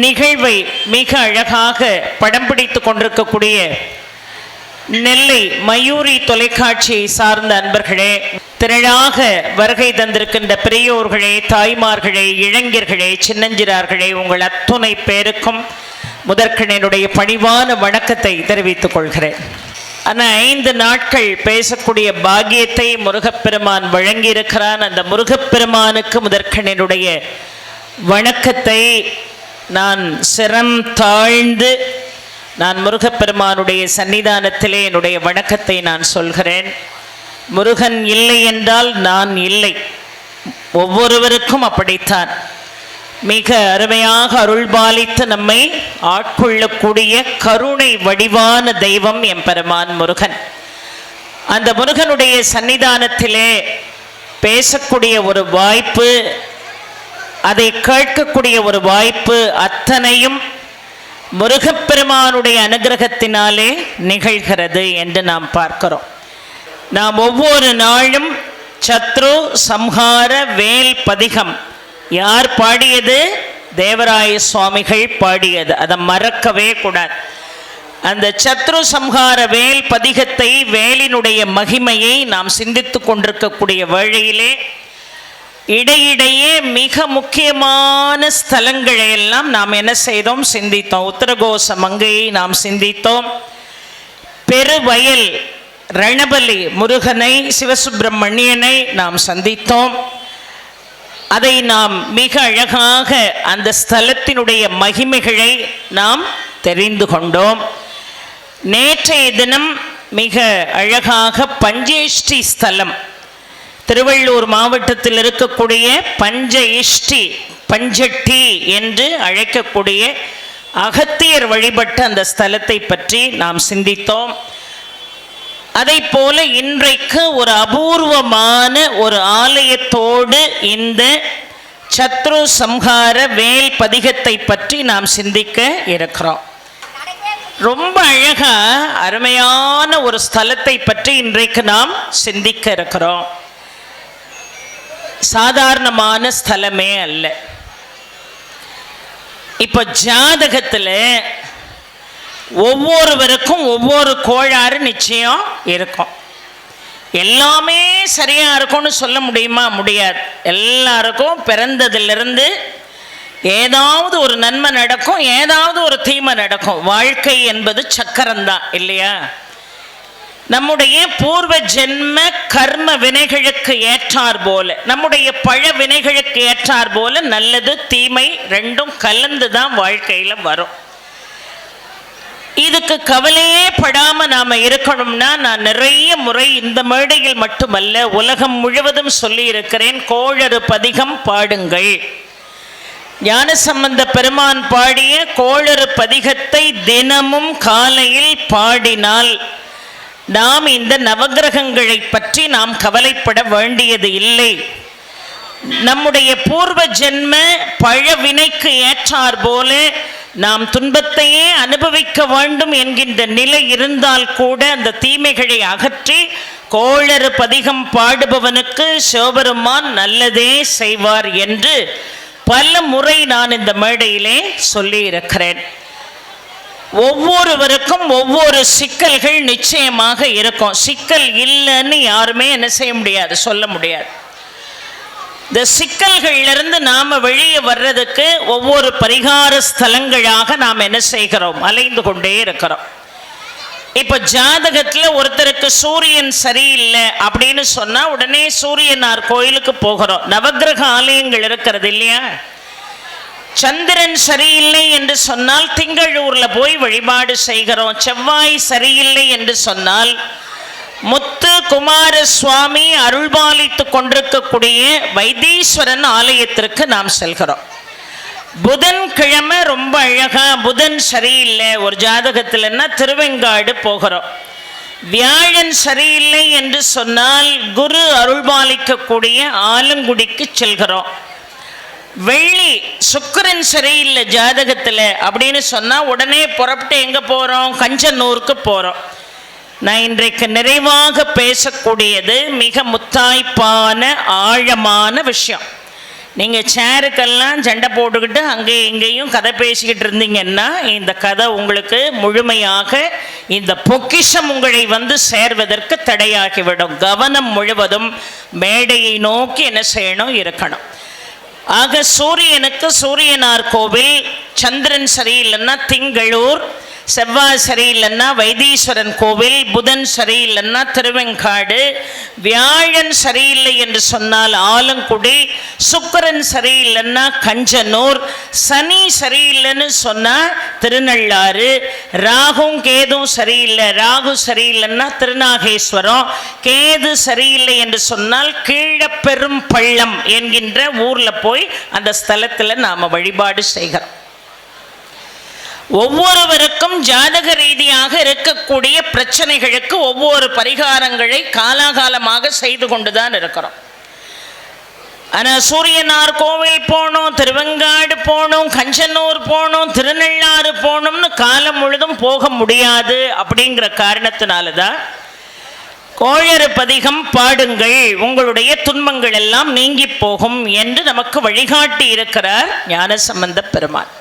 நிகழ்வை மிக அழகாக படம் பிடித்து கொண்டிருக்கக்கூடிய நெல்லை மயூரி தொலைக்காட்சியை சார்ந்த அன்பர்களே, திரளாக வருகை தந்திருக்கின்ற பெரியோர்களே, தாய்மார்களே, இளைஞர்களே, சின்னஞ்சிறார்களே, உங்கள் அத்துணை பேருக்கும் முதற்கனையினுடைய பணிவான வணக்கத்தை தெரிவித்துக் கொள்கிறேன். ஆனால் 5 நாட்கள் பேசக்கூடிய பாக்கியத்தை முருகப்பெருமான் வழங்கியிருக்கிறான். அந்த முருகப்பெருமானுக்கு முதற்கனையினுடைய வணக்கத்தை நான் சிரம் தாழ்ந்து நான் முருகப்பெருமானுடைய சன்னிதானத்திலே என்னுடைய வணக்கத்தை நான் சொல்கிறேன். முருகன் இல்லை என்றால் நான் இல்லை. ஒவ்வொருவருக்கும் அப்படித்தான். மிக அருமையாக அருள்பாலித்து நம்மை ஆட்கொள்ளக்கூடிய கருணை வடிவான தெய்வம் எம்பெருமான் முருகன். அந்த முருகனுடைய சன்னிதானத்திலே பேசக்கூடிய ஒரு வாய்ப்பு, அதை கேட்கக்கூடிய ஒரு வாய்ப்பு, அத்தனையும் முருகப்பெருமானுடைய அனுகிரகத்தினாலே நிகழ்கிறது என்று நாம் பார்க்கிறோம். நாம் ஒவ்வொரு நாளும் சத்ரு சம்ஹார வேல் பதிகம் யார் பாடியது? தேவராய சுவாமிகள் பாடியது. அதை மறக்கவே கூடாது. அந்த சத்ரு சம்ஹார வேல் பதிகத்தை, வேலினுடைய மகிமையை நாம் சிந்தித்து கொண்டிருக்கக்கூடிய வேளையிலே இடையிடையே மிக முக்கியமான ஸ்தலங்களை எல்லாம் நாம் என்ன செய்தோம்? சிந்தித்தோம். உத்தரகோச மங்கையை நாம் சிந்தித்தோம். பெருவயல் ரணபலி முருகனை, சிவசுப்பிரமணியனை நாம் சந்தித்தோம். அதை நாம் மிக அழகாக அந்த ஸ்தலத்தினுடைய மகிமைகளை நாம் தெரிந்து கொண்டோம். நேற்றைய தினம் மிக அழகாக பஞ்சேஷ்டி ஸ்தலம், திருவள்ளூர் மாவட்டத்தில் இருக்கக்கூடிய பஞ்சட்டி என்று அழைக்கக்கூடிய அகத்தியர் வழிபட்ட அந்த ஸ்தலத்தை பற்றி நாம் சிந்தித்தோம். அதை போல இன்றைக்கு ஒரு அபூர்வமான ஒரு ஆலயத்தோடு இந்த சத்ரு சம்ஹார வேல் பதிகத்தை பற்றி நாம் சிந்திக்க இருக்கிறோம். ரொம்ப அழகா அருமையான ஒரு ஸ்தலத்தை பற்றி இன்றைக்கு நாம் சிந்திக்க இருக்கிறோம். சாதாரணமான ஸ்தலமே அல்ல. இப்போ ஜாதகத்தில் ஒவ்வொருவருக்கும் ஒவ்வொரு கோளாறு நிச்சயம் இருக்கும். எல்லாமே சரியா இருக்கும்னு சொல்ல முடியுமா? முடியாது. எல்லாருக்கும் பிறந்ததிலிருந்து ஏதாவது ஒரு நன்மை நடக்கும், ஏதாவது ஒரு தீமை நடக்கும். வாழ்க்கை என்பது சக்கரம்தான் இல்லையா? நம்முடைய பூர்வ ஜென்ம கர்ம வினைகளுக்கு ஏற்றார் போல, நம்முடைய பழ வினைகளுக்கு ஏற்றார் போல நல்லது தீமை ரெண்டும் கலந்துதான் வாழ்க்கையில வரும். இதுக்கு கவலையே படாம நாம இருக்கணும்னா, நான் நிறைய முறை இந்த மேடையில் மட்டுமல்ல உலகம் முழுவதும் சொல்லி இருக்கிறேன், கோளறு பதிகம் பாடுங்கள். ஞானசம்பந்த பெருமான் பாடிய கோளறு பதிகத்தை தினமும் காலையில் பாடினால் நாம் இந்த நவகிரகங்களை பற்றி நாம் கவலைப்பட வேண்டியது இல்லை. நம்முடைய பூர்வ ஜென்ம பழவினைக்கு ஏற்றார் போல நாம் துன்பத்தையே அனுபவிக்க வேண்டும் என்கின்ற நிலை இருந்தால் கூட அந்த தீமைகளை அகற்றி கோளறு பதிகம் பாடுபவனுக்கு சிவபெருமான் நல்லதே செய்வார் என்று பல முறை நான் இந்த மேடையிலே சொல்லி இருக்கிறேன். ஒவ்வொருவருக்கும் ஒவ்வொரு சிக்கல்கள் நிச்சயமாக இருக்கும். சிக்கல் இல்லைன்னு யாருமே என்ன செய்ய முடியாது, சொல்ல முடியாது. இந்த சிக்கல்களிலிருந்து நாம் வெளியே வர்றதுக்கு ஒவ்வொரு பரிகார ஸ்தலங்களாக நாம் என்ன செய்கிறோம்? அலைந்து கொண்டே இருக்கிறோம். இப்போ ஜாதகத்தில் ஒருத்தருக்கு சூரியன் சரியில்லை அப்படின்னு சொன்னால் உடனே சூரியனார் கோயிலுக்கு போகிறோம். நவகிரக ஆலயங்கள் இருக்கிறது இல்லையா? சந்திரன் சரியில்லை என்று சொன்னால் திங்களூர்ல போய் வழிபாடு செய்கிறோம். செவ்வாய் சரியில்லை என்று சொன்னால் முத்து குமார சுவாமி அருள்பாலித்து கொண்டிருக்கக்கூடிய வைத்தீஸ்வரன் ஆலயத்திற்கு நாம் செல்கிறோம். புதன் கிழமை ரொம்ப அழகா, புதன் சரியில்லை ஒரு ஜாதகத்தில்னா திருவெங்காடு போகிறோம். வியாழன் சரியில்லை என்று சொன்னால் குரு அருள்பாலிக்கக்கூடிய ஆலங்குடிக்கு செல்கிறோம். வெள்ளி சுக்கிரன் சரியில்லை ஜாதகத்தில் அப்படின்னு சொன்னால் உடனே புறப்பட்டு எங்கே போகிறோம்? கஞ்சனூருக்கு போகிறோம். நான் இன்றைக்கு நிறைவாக பேசக்கூடியது மிக முத்தாய்ப்பான ஆழமான விஷயம். நீங்கள் சேருக்கெல்லாம் சண்டை போட்டுக்கிட்டு அங்கேயும் இங்கேயும் கதை பேசிக்கிட்டு இருந்தீங்கன்னா இந்த கதை உங்களுக்கு முழுமையாக இந்த பொக்கிஷம் உங்களை வந்து சேர்வதற்கு தடையாகிவிடும். கவனம் முழுவதும் மேடையை நோக்கி என்ன செய்யணும், இருக்கணும். ஆக சூரியனுக்கு சூரியனார் கோவில், சந்திரன் சரியில்லைன்னா திங்களூர், செவ்வாய் சரியில்லைன்னா வைத்தீஸ்வரன் கோவில், புதன் சரியில்லைன்னா திருவெங்காடு, வியாழன் சரியில்லை என்று சொன்னால் ஆலங்குடி, சுக்கிரன் சரியில்லைன்னா கஞ்சனூர், சனி சரியில்லைன்னு சொன்னால் திருநள்ளாறு, ராகும் கேதும் சரியில்லை, ராகு சரியில்லைன்னா திருநாகேஸ்வரம், கேது சரியில்லை என்று சொன்னால் கீழப்பெரும் பள்ளம் என்கின்ற ஊரில் போய் அந்த ஸ்தலத்தில் நாம் வழிபாடு செய்கிறோம். ஒவ்வொருவருக்கும் ஜாதக ரீதியாக இருக்கக்கூடிய பிரச்சனைகளுக்கு ஒவ்வொரு பரிகாரங்களை காலாகாலமாக செய்து கொண்டுதான் இருக்கிறோம். ஆனால் சூரியனார் கோவில் போகணும், திருவெங்காடு போகணும், கஞ்சனூர் போகணும், திருநள்ளாறு போகணும்னு காலம் முழுதும் போக முடியாது. அப்படிங்கிற காரணத்தினால தான் கோளறு பதிகம் பாடுங்கள், உங்களுடைய துன்பங்கள் எல்லாம் நீங்கி போகும் என்று நமக்கு வழிகாட்டி இருக்கிறார் ஞானசம்பந்த பெருமான்.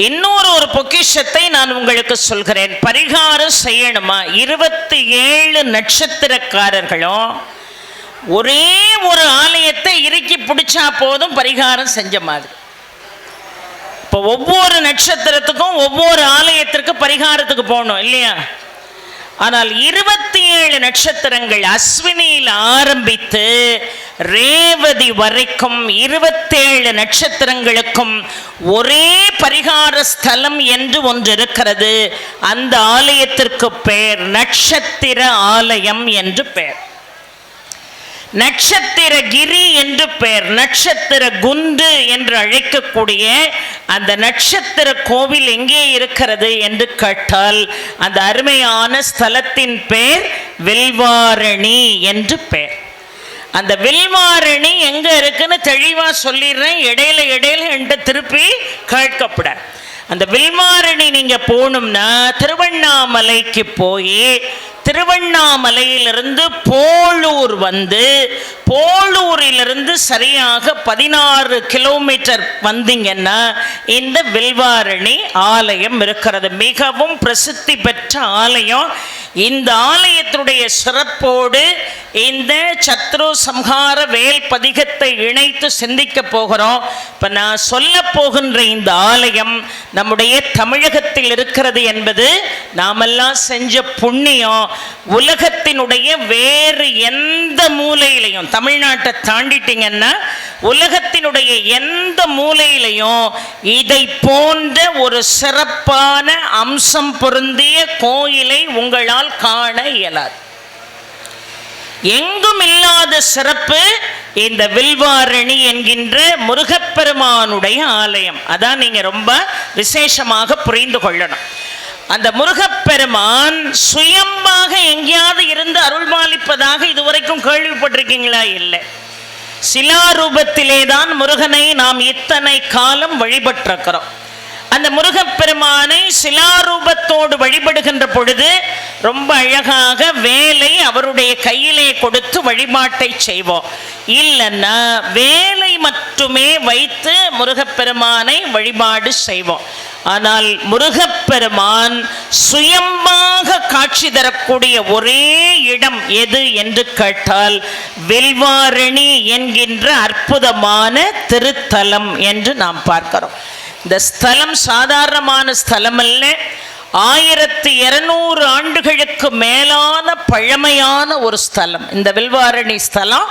இன்னொரு பொக்கிஷத்தை நான் உங்களுக்கு சொல்கிறேன். பரிகாரம் செய்யணுமா? 27 நட்சத்திரக்காரர்களும் ஒரே ஒரு ஆலயத்தை இறுக்கி பிடிச்சா போதும் பரிகாரம் செஞ்ச மாதிரி. இப்போ ஒவ்வொரு நட்சத்திரத்துக்கும் ஒவ்வொரு ஆலயத்திற்கு பரிகாரத்துக்கு போகணும் இல்லையா? ஆனால் 27 நட்சத்திரங்கள் அஸ்வினியில் ஆரம்பித்து ரேவதி வரைக்கும் 27 நட்சத்திரங்களுக்கும் ஒரே பரிகார ஸ்தலம் என்று ஒன்று இருக்கிறது. அந்த ஆலயத்திற்கு பெயர் நட்சத்திர ஆலயம் என்று பெயர், நட்சத்திரகிரி என்று பெயர், நட்சத்திர குண்டு என்று அழைக்கக்கூடிய அந்த நட்சத்திர கோவில் எங்கே இருக்கிறது என்று கேட்டால் அந்த அருமையான ஸ்தலத்தின் பெயர் வில்வாரணி என்று பெயர். அந்த வில்வாரணி எங்க இருக்குன்னு தெளிவா சொல்லிடுறேன், இடையில என்கிட்ட திருப்பி கேட்கப்படாது. அந்த வில்வாரணி நீங்க போகணும்னா திருவண்ணாமலைக்கு போய் திருவண்ணாமலையிலிருந்து போளூர் வந்து போளூரிலிருந்து சரியாக 16 கிலோமீட்டர் வந்தீங்கன்னா இந்த வில்வாரணி ஆலயம் இருக்கிறது. மிகவும் பிரசித்தி பெற்ற ஆலயம். இந்த ஆலயத்துடைய சிறப்போடு இந்த சத்ரு சம்ஹார வேல் பதிகத்தை இணைத்து சிந்திக்க போகிறோம். இப்போ நான் சொல்ல போகின்ற இந்த ஆலயம் நம்முடைய தமிழகத்தில் இருக்கிறது என்பது நாமெல்லாம் செஞ்ச புண்ணியம். உலகத்தினுடைய வேறு எந்த மூலையிலையும், தமிழ்நாட்டை தாண்டிட்டீங்கன்னா உலகத்தினுடைய எந்த மூலையிலையும் இதை போன்ற ஒரு சிறப்பான அம்சம் பொருந்திய கோயிலை உங்களால் காண இயலாது. எங்கும் இல்லாத சிறப்பு இந்த வில்வாரணி என்கின்ற முருகப்பெருமானுடைய ஆலயம். அதான் நீங்க ரொம்ப விசேஷமாக புரிந்து கொள்ளணும். அந்த முருகப்பெருமான் சுயம்பாக எங்கேயாவது இருந்து அருள்மாலிப்பதாக இதுவரைக்கும் கேள்விப்பட்டிருக்கீங்களா? இல்லை. சிலாரூபத்திலே தான் முருகனை நாம் இத்தனை காலம் வழிபட்டிருக்கிறோம். அந்த முருகப்பெருமானை சிலாரூபத்தோடு வழிபடுகின்ற பொழுது ரொம்ப அழகாக வேலை அவருடைய கையிலே கொடுத்து வழிபாட்டை செய்வோம். இல்லைன்னா வேலை மட்டுமே வைத்து முருகப்பெருமானை வழிபாடு செய்வோம். ஆனால் முருகப்பெருமான் சுயம்பாக காட்சி தரக்கூடிய ஒரே இடம் எது என்று கேட்டால் வில்வாரணி என்கின்ற அற்புதமான திருத்தலம் என்று நாம் பார்க்கிறோம். இந்த ஸ்தலம் சாதாரணமான ஸ்தலம் அல்ல. 1200 ஆண்டுகளுக்கு மேலான பழமையான ஒரு ஸ்தலம். இந்த வில்வாரணி ஸ்தலம்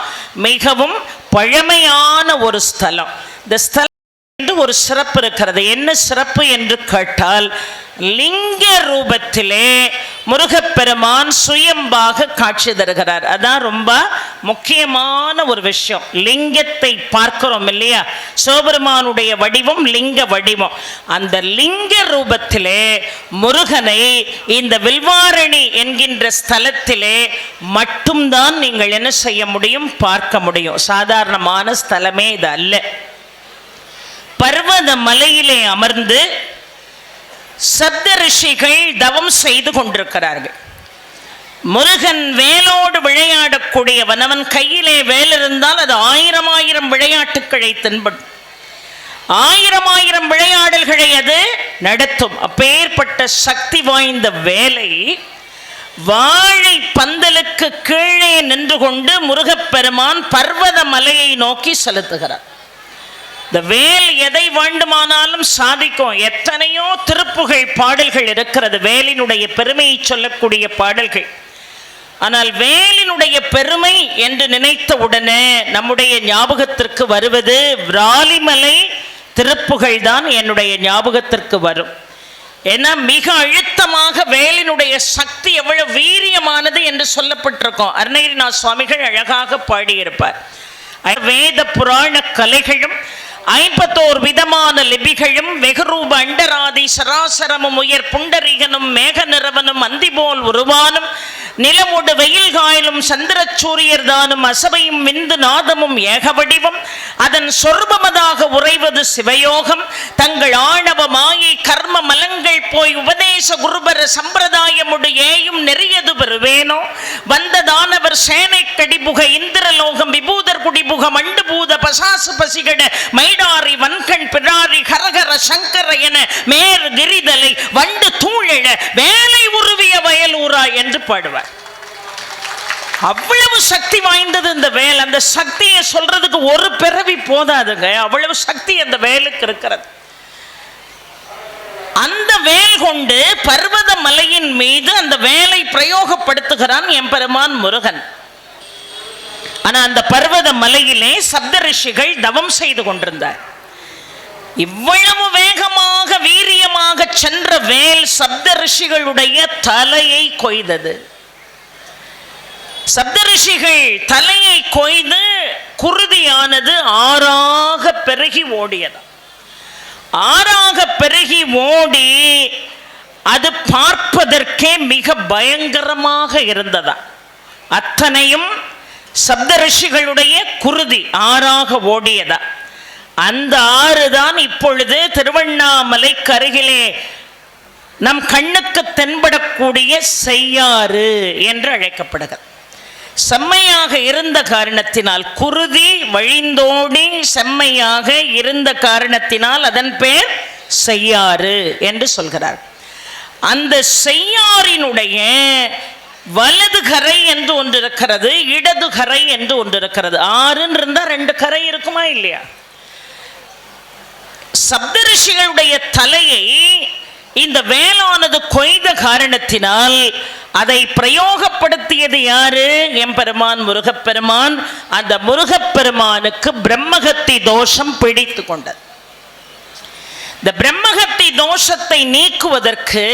மிகவும் பழமையான ஒரு ஸ்தலம். இந்த ஸ்தலம் என்று ஒரு சிறப்பு இருக்கிறது. என்ன சிறப்பு என்று கேட்டால் லிங்க ரூபத்திலே முருகப்பெருமான் சுயம்பாக காட்சி தருகிறார். அதான் ரொம்ப முக்கியமான ஒரு விஷயம். லிங்கத்தை பார்க்கிறோம் இல்லையா? சிவபெருமானுடைய வடிவம் லிங்க வடிவம். அந்த லிங்க ரூபத்திலே முருகனை இந்த வில்வாரணி என்கின்ற ஸ்தலத்திலே மட்டும்தான் நீங்கள் என்ன செய்ய முடியும்? பார்க்க முடியும். சாதாரணமான ஸ்தலமே இது அல்ல. பர்வத மலையிலே அமர்ந்து சப்த ரிஷிகள் தவம் செய்து கொண்டிருக்கிறார்கள். முருகன் வேலோடு விளையாடக்கூடியவன். அவன் கையிலே வேல் இருந்தால் அது 1000 விளையாட்டுக்களை தென்படும், 1000 விளையாடல்களை அது நடத்தும். அப்பேற்பட்ட சக்தி வாய்ந்த வேலை வாழை பந்தலுக்கு கீழே நின்று கொண்டு முருகப்பெருமான் பர்வத மலையை நோக்கி செலுத்துகிறார். இந்த வேல் எதை வேண்டுமானாலும் சாதிக்கும். எத்தனையோ திருப்புகழ் பாடல்கள் இருக்கிறது வேலினுடைய பெருமையை சொல்லக்கூடிய பாடல்கள். ஆனால் வேலினுடைய பெருமை என்று நினைத்த உடனே நம்முடைய ஞாபகத்திற்கு வருவது விராலிமலை திருப்புகழ் தான் என்னுடைய ஞாபகத்திற்கு வரும். ஏன்னா மிக அழுத்தமாக வேலினுடைய சக்தி எவ்வளவு வீரியமானது என்று சொல்லப்பட்டிருக்கோம். அருணகிரிநாத சுவாமிகள் அழகாக பாடியிருப்பார். வேத புராண கலைகளும் 51 விதமான லிபிகளும் வெகுரூப அண்டராதி சராசரமும் உயர் புண்டரிகனும் மேக நிறவனும் அந்திபோல் உருவானும் நிலமுடு வெயில் காயலும் சந்திரச்சூரியர் தானும் அசபையும் விந்து நாதமும் ஏக வடிவம் அதன் சொர்பமதாக உறைவது சிவயோகம் தங்கள் ஆணவ மாயை கர்ம மலங்கள் போய் உபதேச குருபர சம்பிரதாயமுடு ஏயும் நெறியது பெறுவேனோ வந்ததானவர் சேனை கடிபுக இந்திரலோகம் விபூதர் குடிபுக மண்டுபூத பசாசு பசிகட மைடாரி வன்கண் பிராரி ஹரஹர சங்கர என மேர் கிரிதலை வண்டு தூழெழ வேலை உருவிய வயலூரா என்று பாடுவார். அவ்வளவு சக்தி வாய்ந்தது இந்த வேல். அந்த சக்தியை சொல்றதுக்கு ஒரு பிறவி போதாதுங்க, அவ்வளவு சக்தி அந்த வேலுக்கு இருக்கிறது. அந்த வேல் கொண்டு பர்வத மலையின் மீது அந்த வேலை பிரயோகப்படுத்துகிறான் எம்பெருமான் முருகன். ஆனா அந்த பர்வத மலையிலே சப்த ரிஷிகள் தவம் செய்து கொண்டிருந்தார். இவ்வளவு வேகமாக வீரியமாக சென்ற வேல் சப்த ரிஷிகளுடைய தலையை கொய்தது. சப்த ரிஷிகள் தலையை கொய்து குருதியானது ஆறாக பெருகி ஓடியது. ஆறாக பெருகி ஓடி அது பார்ப்பதற்கே மிக பயங்கரமாக இருந்ததா. அத்தனையும் சப்த ரிஷிகளுடைய குருதி ஆறாக ஓடியதா. அந்த ஆறு தான் இப்பொழுது திருவண்ணாமலைக்கு அருகிலே நம் கண்ணுக்கு தென்படக்கூடிய செய்யாறு என்று அழைக்கப்படுகிறது. செம்மையாக இருந்த காரணத்தினால் குருதி வழிந்தோடி செம்மையாக இருந்த காரணத்தினால் அதன் பெயர் செய்யாறு என்று சொல்கிறார். அந்த செய்யாறினுடைய வலது கரை என்று ஒன்று இருக்கிறது, இடது கரை என்று ஒன்று இருக்கிறது. ஆறுன்னு இருந்தால் 2 கரை இருக்குமா இல்லையா? சப்த ரிஷிகளுடைய தலையை இந்த வேலானது கொய்த காரணத்தினால் அதை பிரயோகப்படுத்தியது யாரு? எம்பெருமான் முருகப்பெருமான். அந்த முருகப்பெருமானுக்கு பிரம்மகத்தி தோஷம் பிடித்து கொண்டது. இந்த பிரம்மகத்தி தோஷத்தை நீக்குவதற்கு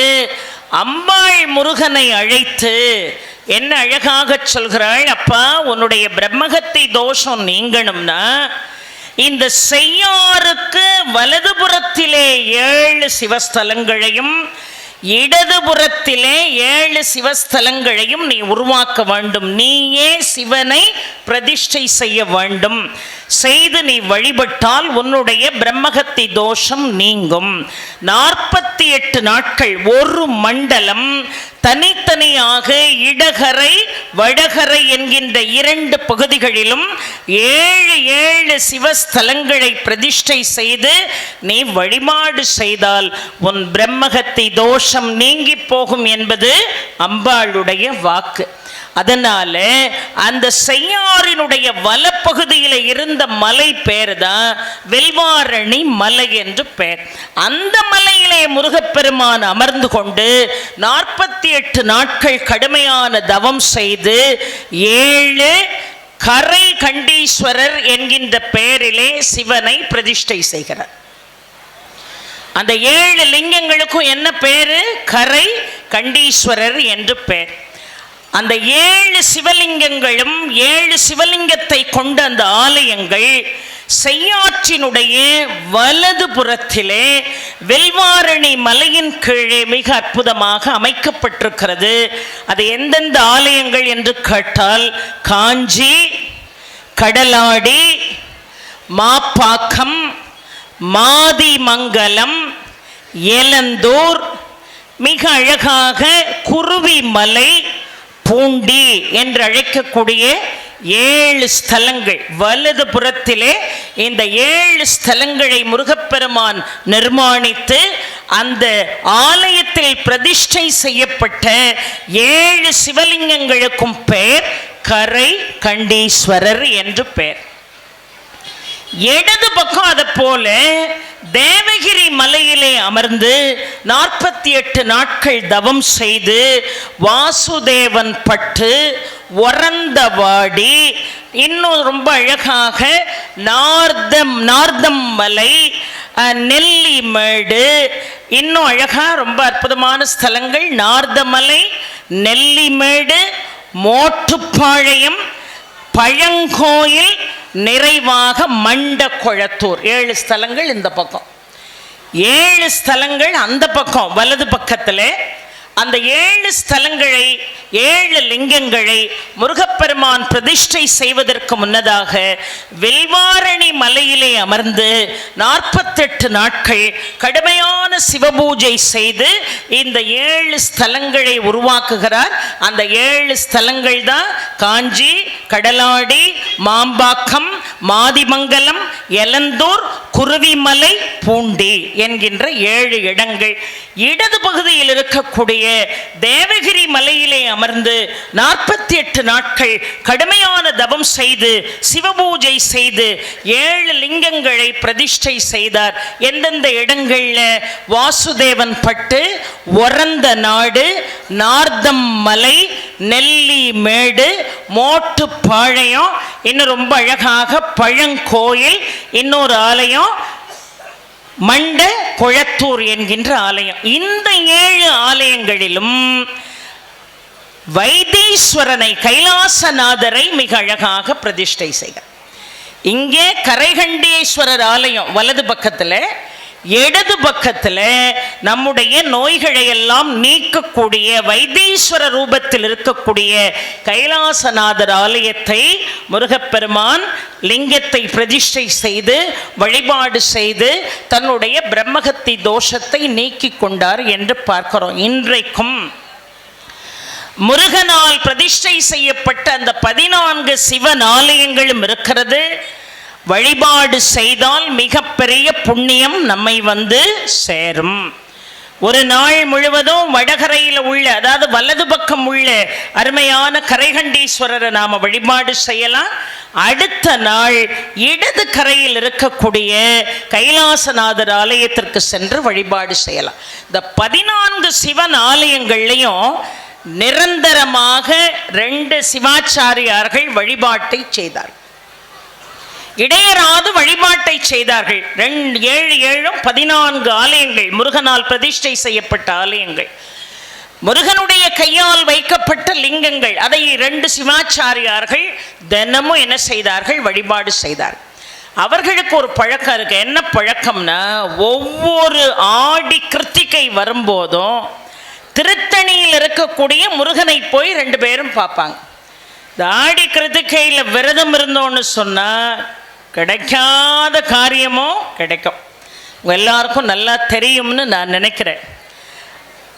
அம்பாள் முருகனை அழைத்து என்ன அழகாக சொல்கிறாள், அப்பா உன்னுடைய பிரம்மகத்தி தோஷம் நீங்கணும்னா இந்த செய்யாருக்கு வலதுபுறத்திலே 7 சிவஸ்தலங்களையும் இடதுபுறத்திலே 7 சிவஸ்தலங்களையும் நீ உருவாக்க வேண்டும். நீயே சிவனை பிரதிஷ்டை செய்ய வேண்டும். செய்து நீ வழிபட்டால் உன்னுடைய பிரம்மகத்தி தோஷம் நீங்கும். 48 நாட்கள் ஒரு மண்டலம் தனித்தனியாக இடகரை வடகரை என்கின்ற 2 பகுதிகளிலும் 7 சிவஸ்தலங்களை பிரதிஷ்டை செய்து நீ வழிபாடு செய்தால் உன் பிரம்மகத்தி தோஷம் நீங்கி போகும் என்பது அம்பாளுடைய வாக்கு. அதனால அந்த செய்யாறினுடைய வலப்பகுதியில் இருந்த மலை பேர் தான் வெல்வாரணி மலை என்று பெயர். அந்த மலையிலே முருகப்பெருமான் அமர்ந்து கொண்டு 48 நாட்கள் கடுமையான தவம் செய்து 7 கரை கண்டீஸ்வரர் என்கின்ற பெயரிலே சிவனை பிரதிஷ்டை செய்கிறார். அந்த 7 லிங்கங்களுக்கும் என்ன பேரு? கரை கண்டீஸ்வரர் என்று பெயர். அந்த 7 சிவலிங்கங்களும் 7 சிவலிங்கத்தை கொண்ட அந்த ஆலயங்கள் செய்யாற்றினுடைய வலது புறத்திலே வெல்வாரணி மலையின் கீழே மிக அற்புதமாக அமைக்கப்பட்டிருக்கிறது. அது எந்தெந்த ஆலயங்கள் என்று கேட்டால் காஞ்சி, கடலாடி, மாப்பாக்கம், மாதிமங்கலம், ஏலந்தூர், மிக அழகாக குருவி மலை, பூண்டி என்று அழைக்கக்கூடிய 7 ஸ்தலங்கள், வலது புறத்திலே இந்த 7 ஸ்தலங்களை முருகப்பெருமான் நிர்மாணித்து அந்த ஆலயத்தில் பிரதிஷ்டை செய்யப்பட்ட 7 சிவலிங்கங்களுக்கும் பெயர் கரை கண்டீஸ்வரர் என்று பெயர். இடது பக்கம் அதை போல தேவகிரி மலையிலே அமர்ந்து 48 நாட்கள் தவம் செய்து வாசுதேவன் பட்டு ஒரந்தவாடி, இன்னும் ரொம்ப அழகாக நார்தம் மலை, நெல்லிமேடு, இன்னும் அழகா ரொம்ப அற்புதமான ஸ்தலங்கள் நார்தமலை, நெல்லிமேடு, மோட்டுப்பாளையம், பழங்கோயில், நிறைவாக மண்ட கொளத்தூர். 7 ஸ்தலங்கள் இந்த பக்கம், 7 ஸ்தலங்கள் அந்த பக்கம் வலது பக்கத்தில். அந்த 7 ஸ்தலங்களை 7 லிங்கங்களை முருகப்பெருமான் பிரதிஷ்டை செய்வதற்கு முன்னதாக வெல்வாரணி மலையிலே அமர்ந்து 48 நாட்கள் கடுமையான சிவபூஜை செய்து இந்த 7 ஸ்தலங்களை உருவாக்குகிறார். அந்த 7 ஸ்தலங்கள் தான் காஞ்சி, கடலாடி, மாம்பாக்கம், மாதிமங்கலம், எலந்தூர், குருவிமலை, பூண்டி என்கின்ற 7 இடங்கள். இடது பகுதியில் இருக்கக்கூடிய தேவகிரி மலையிலே அமர்ந்து 48 நாட்கள் கடுமையான தவம் செய்து சிவபூஜை செய்து 7 லிங்கங்களை பிரதிஷ்டை செய்தார். எந்தெந்த இடங்கள்ல? வாசுதேவன் பட்டு, ஒரந்த நாடு, நார்தம் மலை, நெல்லி மேடு, மோட்டுப்பாளையம், இன்னும் ரொம்ப அழகாக பழங்கோயில், இன்னொரு ஆலயம் மண்ட கொளத்தூர் என்கின்ற ஆலயம். இந்த 7 ஆலயங்களிலும் வைத்தீஸ்வரனை, கைலாசநாதரை மிக அழகாக பிரதிஷ்டை செய்கிறார். இங்கே கரைகண்டீஸ்வரர் ஆலயம் வலது பக்கத்தில், இடது பக்கத்தில் நம்முடைய நோய்களை எல்லாம் நீக்கக்கூடிய வைத்தீஸ்வர ரூபத்தில் இருக்கக்கூடிய கைலாசநாதர் ஆலயத்தை முருகப்பெருமான் லிங்கத்தை பிரதிஷ்டை செய்து வழிபாடு செய்து தன்னுடைய பிரம்மகத்தி தோஷத்தை நீக்கி கொண்டார் என்று பார்க்கிறோம். இன்றைக்கும் முருகனால் பிரதிஷ்டை செய்யப்பட்ட அந்த 14 சிவன் ஆலயங்களும் இருக்கிறது. வழிபாடு செய்தால் மிகப்பெரிய புண்ணியம் நம்மை வந்து சேரும். ஒரு நாள் முழுவதும் வடகரையில் உள்ள, அதாவது வலது பக்கம் உள்ள அருமையான கரைகண்டீஸ்வரரை நாம வழிபாடு செய்யலாம். அடுத்த நாள் இடது கரையில் இருக்கக்கூடிய கைலாசநாதர் ஆலயத்திற்கு சென்று வழிபாடு செய்யலாம். இந்த 14 சிவன் ஆலயங்கள்லையும் நிரந்தரமாக 2 சிவாச்சாரியார்கள் வழிபாட்டை செய்தார். இடையராது வழிபாட்டை செய்தார்கள். 7 14 ஆலயங்கள், முருகனால் பிரதிஷ்டை செய்யப்பட்ட ஆலயங்கள், முருகனுடைய கையால் வைக்கப்பட்ட லிங்கங்கள். அதை 2 சிவாச்சாரியார்கள் தினமும் என்ன செய்தார்கள்? வழிபாடு செய்தார்கள். அவர்களுக்கு ஒரு பழக்கம் இருக்கு. என்ன பழக்கம்னா, ஒவ்வொரு ஆடி கிருத்திகை வரும்போதும் திருத்தணியில் இருக்கக்கூடிய முருகனை போய் 2 பேரும் பார்ப்பாங்க. இந்த ஆடி கிருத்திகையில் விரதம் இருந்தோன்னு சொன்னால் கிடைக்காத காரியமும் கிடைக்கும். எல்லாருக்கும் நல்லா தெரியும்னு நான் நினைக்கிறேன்.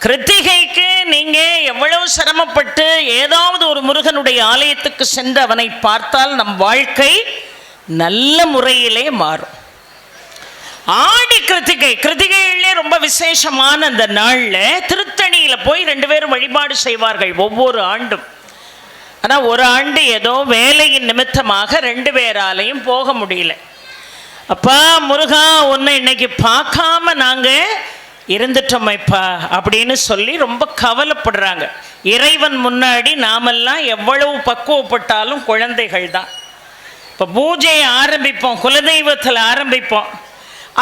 கிருத்திகைக்கு நீங்கள் எவ்வளவு சிரமப்பட்டு ஏதாவது ஒரு முருகனுடைய ஆலயத்துக்கு சென்று அவனை பார்த்தால் நம் வாழ்க்கை நல்ல முறையிலே மாறும். ஆடி கிருத்திகையிலே ரொம்ப விசேஷமான அந்த நாளில் திருத்தணியில் போய் 2 பேரும் வழிபாடு செய்வார்கள் ஒவ்வொரு ஆண்டும். ஆனால் ஒரு ஆண்டு ஏதோ வேலையின் நிமித்தமாக 2 பேராலையும் போக முடியல. அப்பா முருகா, உன்னை இன்னைக்கு பார்க்காம நாங்கள் இருந்துட்டோமைப்பா அப்படின்னு சொல்லி ரொம்ப கவலைப்படுறாங்க. இறைவன் முன்னாடி நாமெல்லாம் எவ்வளவு பக்குவப்பட்டாலும் குழந்தைகள் தான். இப்போ பூஜையை ஆரம்பிப்போம், குலதெய்வத்தில் ஆரம்பிப்போம்,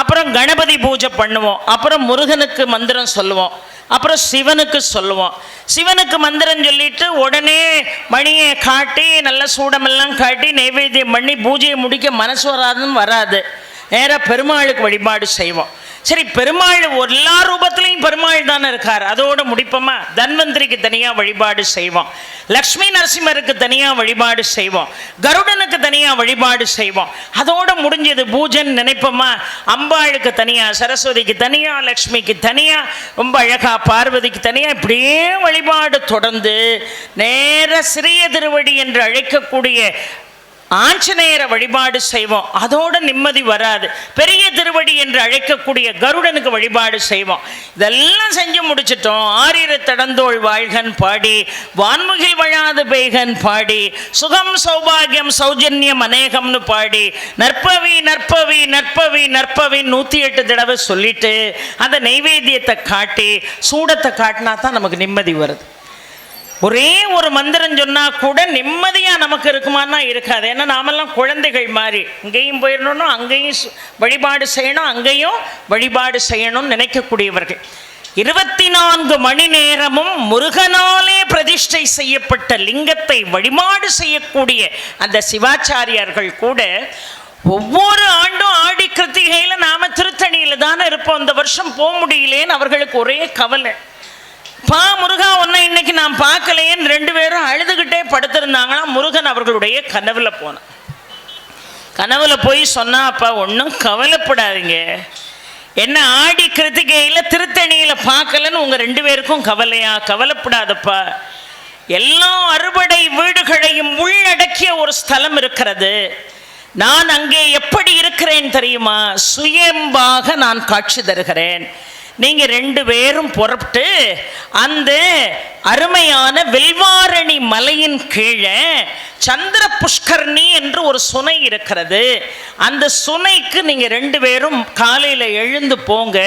அப்புறம் கணபதி பூஜை பண்ணுவோம், அப்புறம் முருகனுக்கு மந்திரம் சொல்லுவோம், அப்புறம் சிவனுக்கு சொல்லுவோம். சிவனுக்கு மந்திரம் சொல்லிட்டு உடனே மணியை காட்டி நல்ல சூடமெல்லாம் காட்டி நைவேத்தியம் பண்ணி பூஜையை முடிக்க மனசு வராதுன்னு வராது. நேராக பெருமாளுக்கு வழிபாடு செய்வோம். சரி, பெருமாள் எல்லா ரூபத்திலையும் பெருமாள் தானே இருக்கார், அதோடு முடிப்போமா? தன்வந்திரிக்கு தனியாக வழிபாடு செய்வோம், லக்ஷ்மி நரசிம்மருக்கு தனியாக வழிபாடு செய்வோம், கருடனுக்கு தனியாக வழிபாடு செய்வோம், அதோடு முடிஞ்சது. பூஜன் நினைப்போமா? அம்பாளுக்கு தனியாக, சரஸ்வதிக்கு தனியாக, லக்ஷ்மிக்கு தனியாக, ரொம்ப அழகா பார்வதிக்கு தனியாக, இப்படியே வழிபாடு தொடர்ந்து நேர சிறிய திருவடி என்று அழைக்கக்கூடிய ஆஞ்சநேயரை வழிபாடு செய்வோம். அதோட நிம்மதி வராது. பெரிய திருவடி என்று அழைக்கக்கூடிய கருடனுக்கு வழிபாடு செய்வோம். இதெல்லாம் செஞ்சு முடிச்சிட்டோம். ஆரிரு தடந்தோள் வாழ்கன் பாடி, வான்முகில் வழாது பெய்கன் பாடி, சுகம் சௌபாகியம் சௌஜன்யம் அநேகம்னு பாடி, நற்பவி நற்பவி நற்பவி நற்பவி 108 தடவை சொல்லிட்டு அந்த நைவேத்தியத்தை காட்டி சூடத்தை காட்டினா தான் நமக்கு நிம்மதி வருது. ஒரே ஒரு மந்திரம் சொன்னால் கூட நிம்மதியாக நமக்கு இருக்குமானா இருக்காது. ஏன்னா நாமெல்லாம் குழந்தைகள் மாதிரி இங்கேயும் போயிடணும், அங்கேயும் வழிபாடு செய்யணும், அங்கேயும் வழிபாடு செய்யணும்னு நினைக்கக்கூடியவர்கள். 24 மணி நேரமும் முருகனாலே பிரதிஷ்டை செய்யப்பட்ட லிங்கத்தை வழிபாடு செய்யக்கூடிய அந்த சிவாச்சாரியார்கள் கூட ஒவ்வொரு ஆண்டும் ஆடி கிருத்திகையில் நாம் திருத்தணியில் தானே இருப்போம். இந்த வருஷம் போக முடியலேன்னு அவர்களுக்கு ஒரே கவலை. முருகா உன்னை இன்னைக்கு நான் பார்க்கலையேன்னு 2 பேரும் அழுதுகிட்டே படுத்திருந்தாங்களாம். முருகன் அவர்களுடைய கனவுல போனான். கனவுல போய் சொன்னா, அப்பா ஒன்றும் கவலைப்படாதீங்க, என்ன ஆடி கிருத்திகையில் திருத்தணியில் பார்க்கலன்னு உங்கள் 2 பேருக்கும் கவலையா? கவலைப்படாதப்பா, எல்லா அறுபடை வீடுகளையும் உள்ளடக்கிய ஒரு ஸ்தலம் இருக்கிறது. நான் அங்கே எப்படி இருக்கிறேன் தெரியுமா? சுயம்பாக நான் காட்சி தருகிறேன். நீங்கள் 2 பேரும் புறப்பட்டு அந்த அருமையான வெல்வாரணி மலையின் கீழே சந்திர புஷ்கரணி என்று ஒரு சுனை இருக்கிறது. அந்த சுனைக்கு நீங்கள் 2 பேரும் காலையில் எழுந்து போங்க.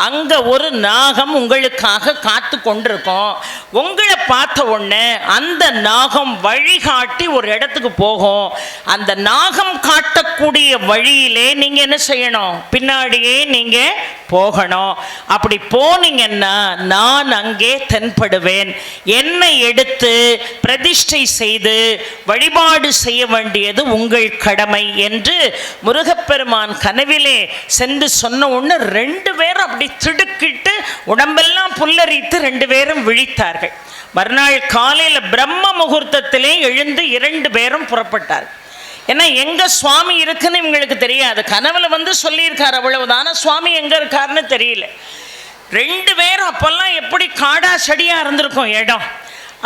அங்கே ஒரு நாகம் உங்களுக்காக காத்து கொண்டிருக்கோம். உங்களை பார்த்த உடனே அந்த நாகம் வழிகாட்டி ஒரு இடத்துக்கு போகும். அந்த நாகம் காட்டக்கூடிய வழியிலே நீங்கள் என்ன செய்யணும்? பின்னாடியே நீங்கள் போகணும். அப்படி போனீங்கன்னா நான் அங்கே தென்படுவேன். என்னை எடுத்து பிரதிஷ்டை செய்து வழிபாடு செய்ய வேண்டியது உங்கள் கடமை என்று முருகப்பெருமான் கனவிலே சென்று சொன்ன உடனே 2 பேரும் அப்படி திடுக்கிட்டு உடம்பெல்லாம் புல்லரித்து 2 பேரும் விழித்தார்கள். மறுநாள் காலையில் பிரம்ம முகூர்த்தத்திலே எழுந்து 2 பேரும் புறப்பட்டார்கள். ஏன்னா எங்க சுவாமி இருக்குன்னு இவங்களுக்கு தெரியாது. கனவுல வந்து சொல்லியிருக்காரு அவ்வளவுதான, சுவாமி எங்க இருக்காருன்னு தெரியல. 2 பேரும் அப்பெல்லாம் எப்படி காடா செடியா இருந்திருக்கும் இடம்.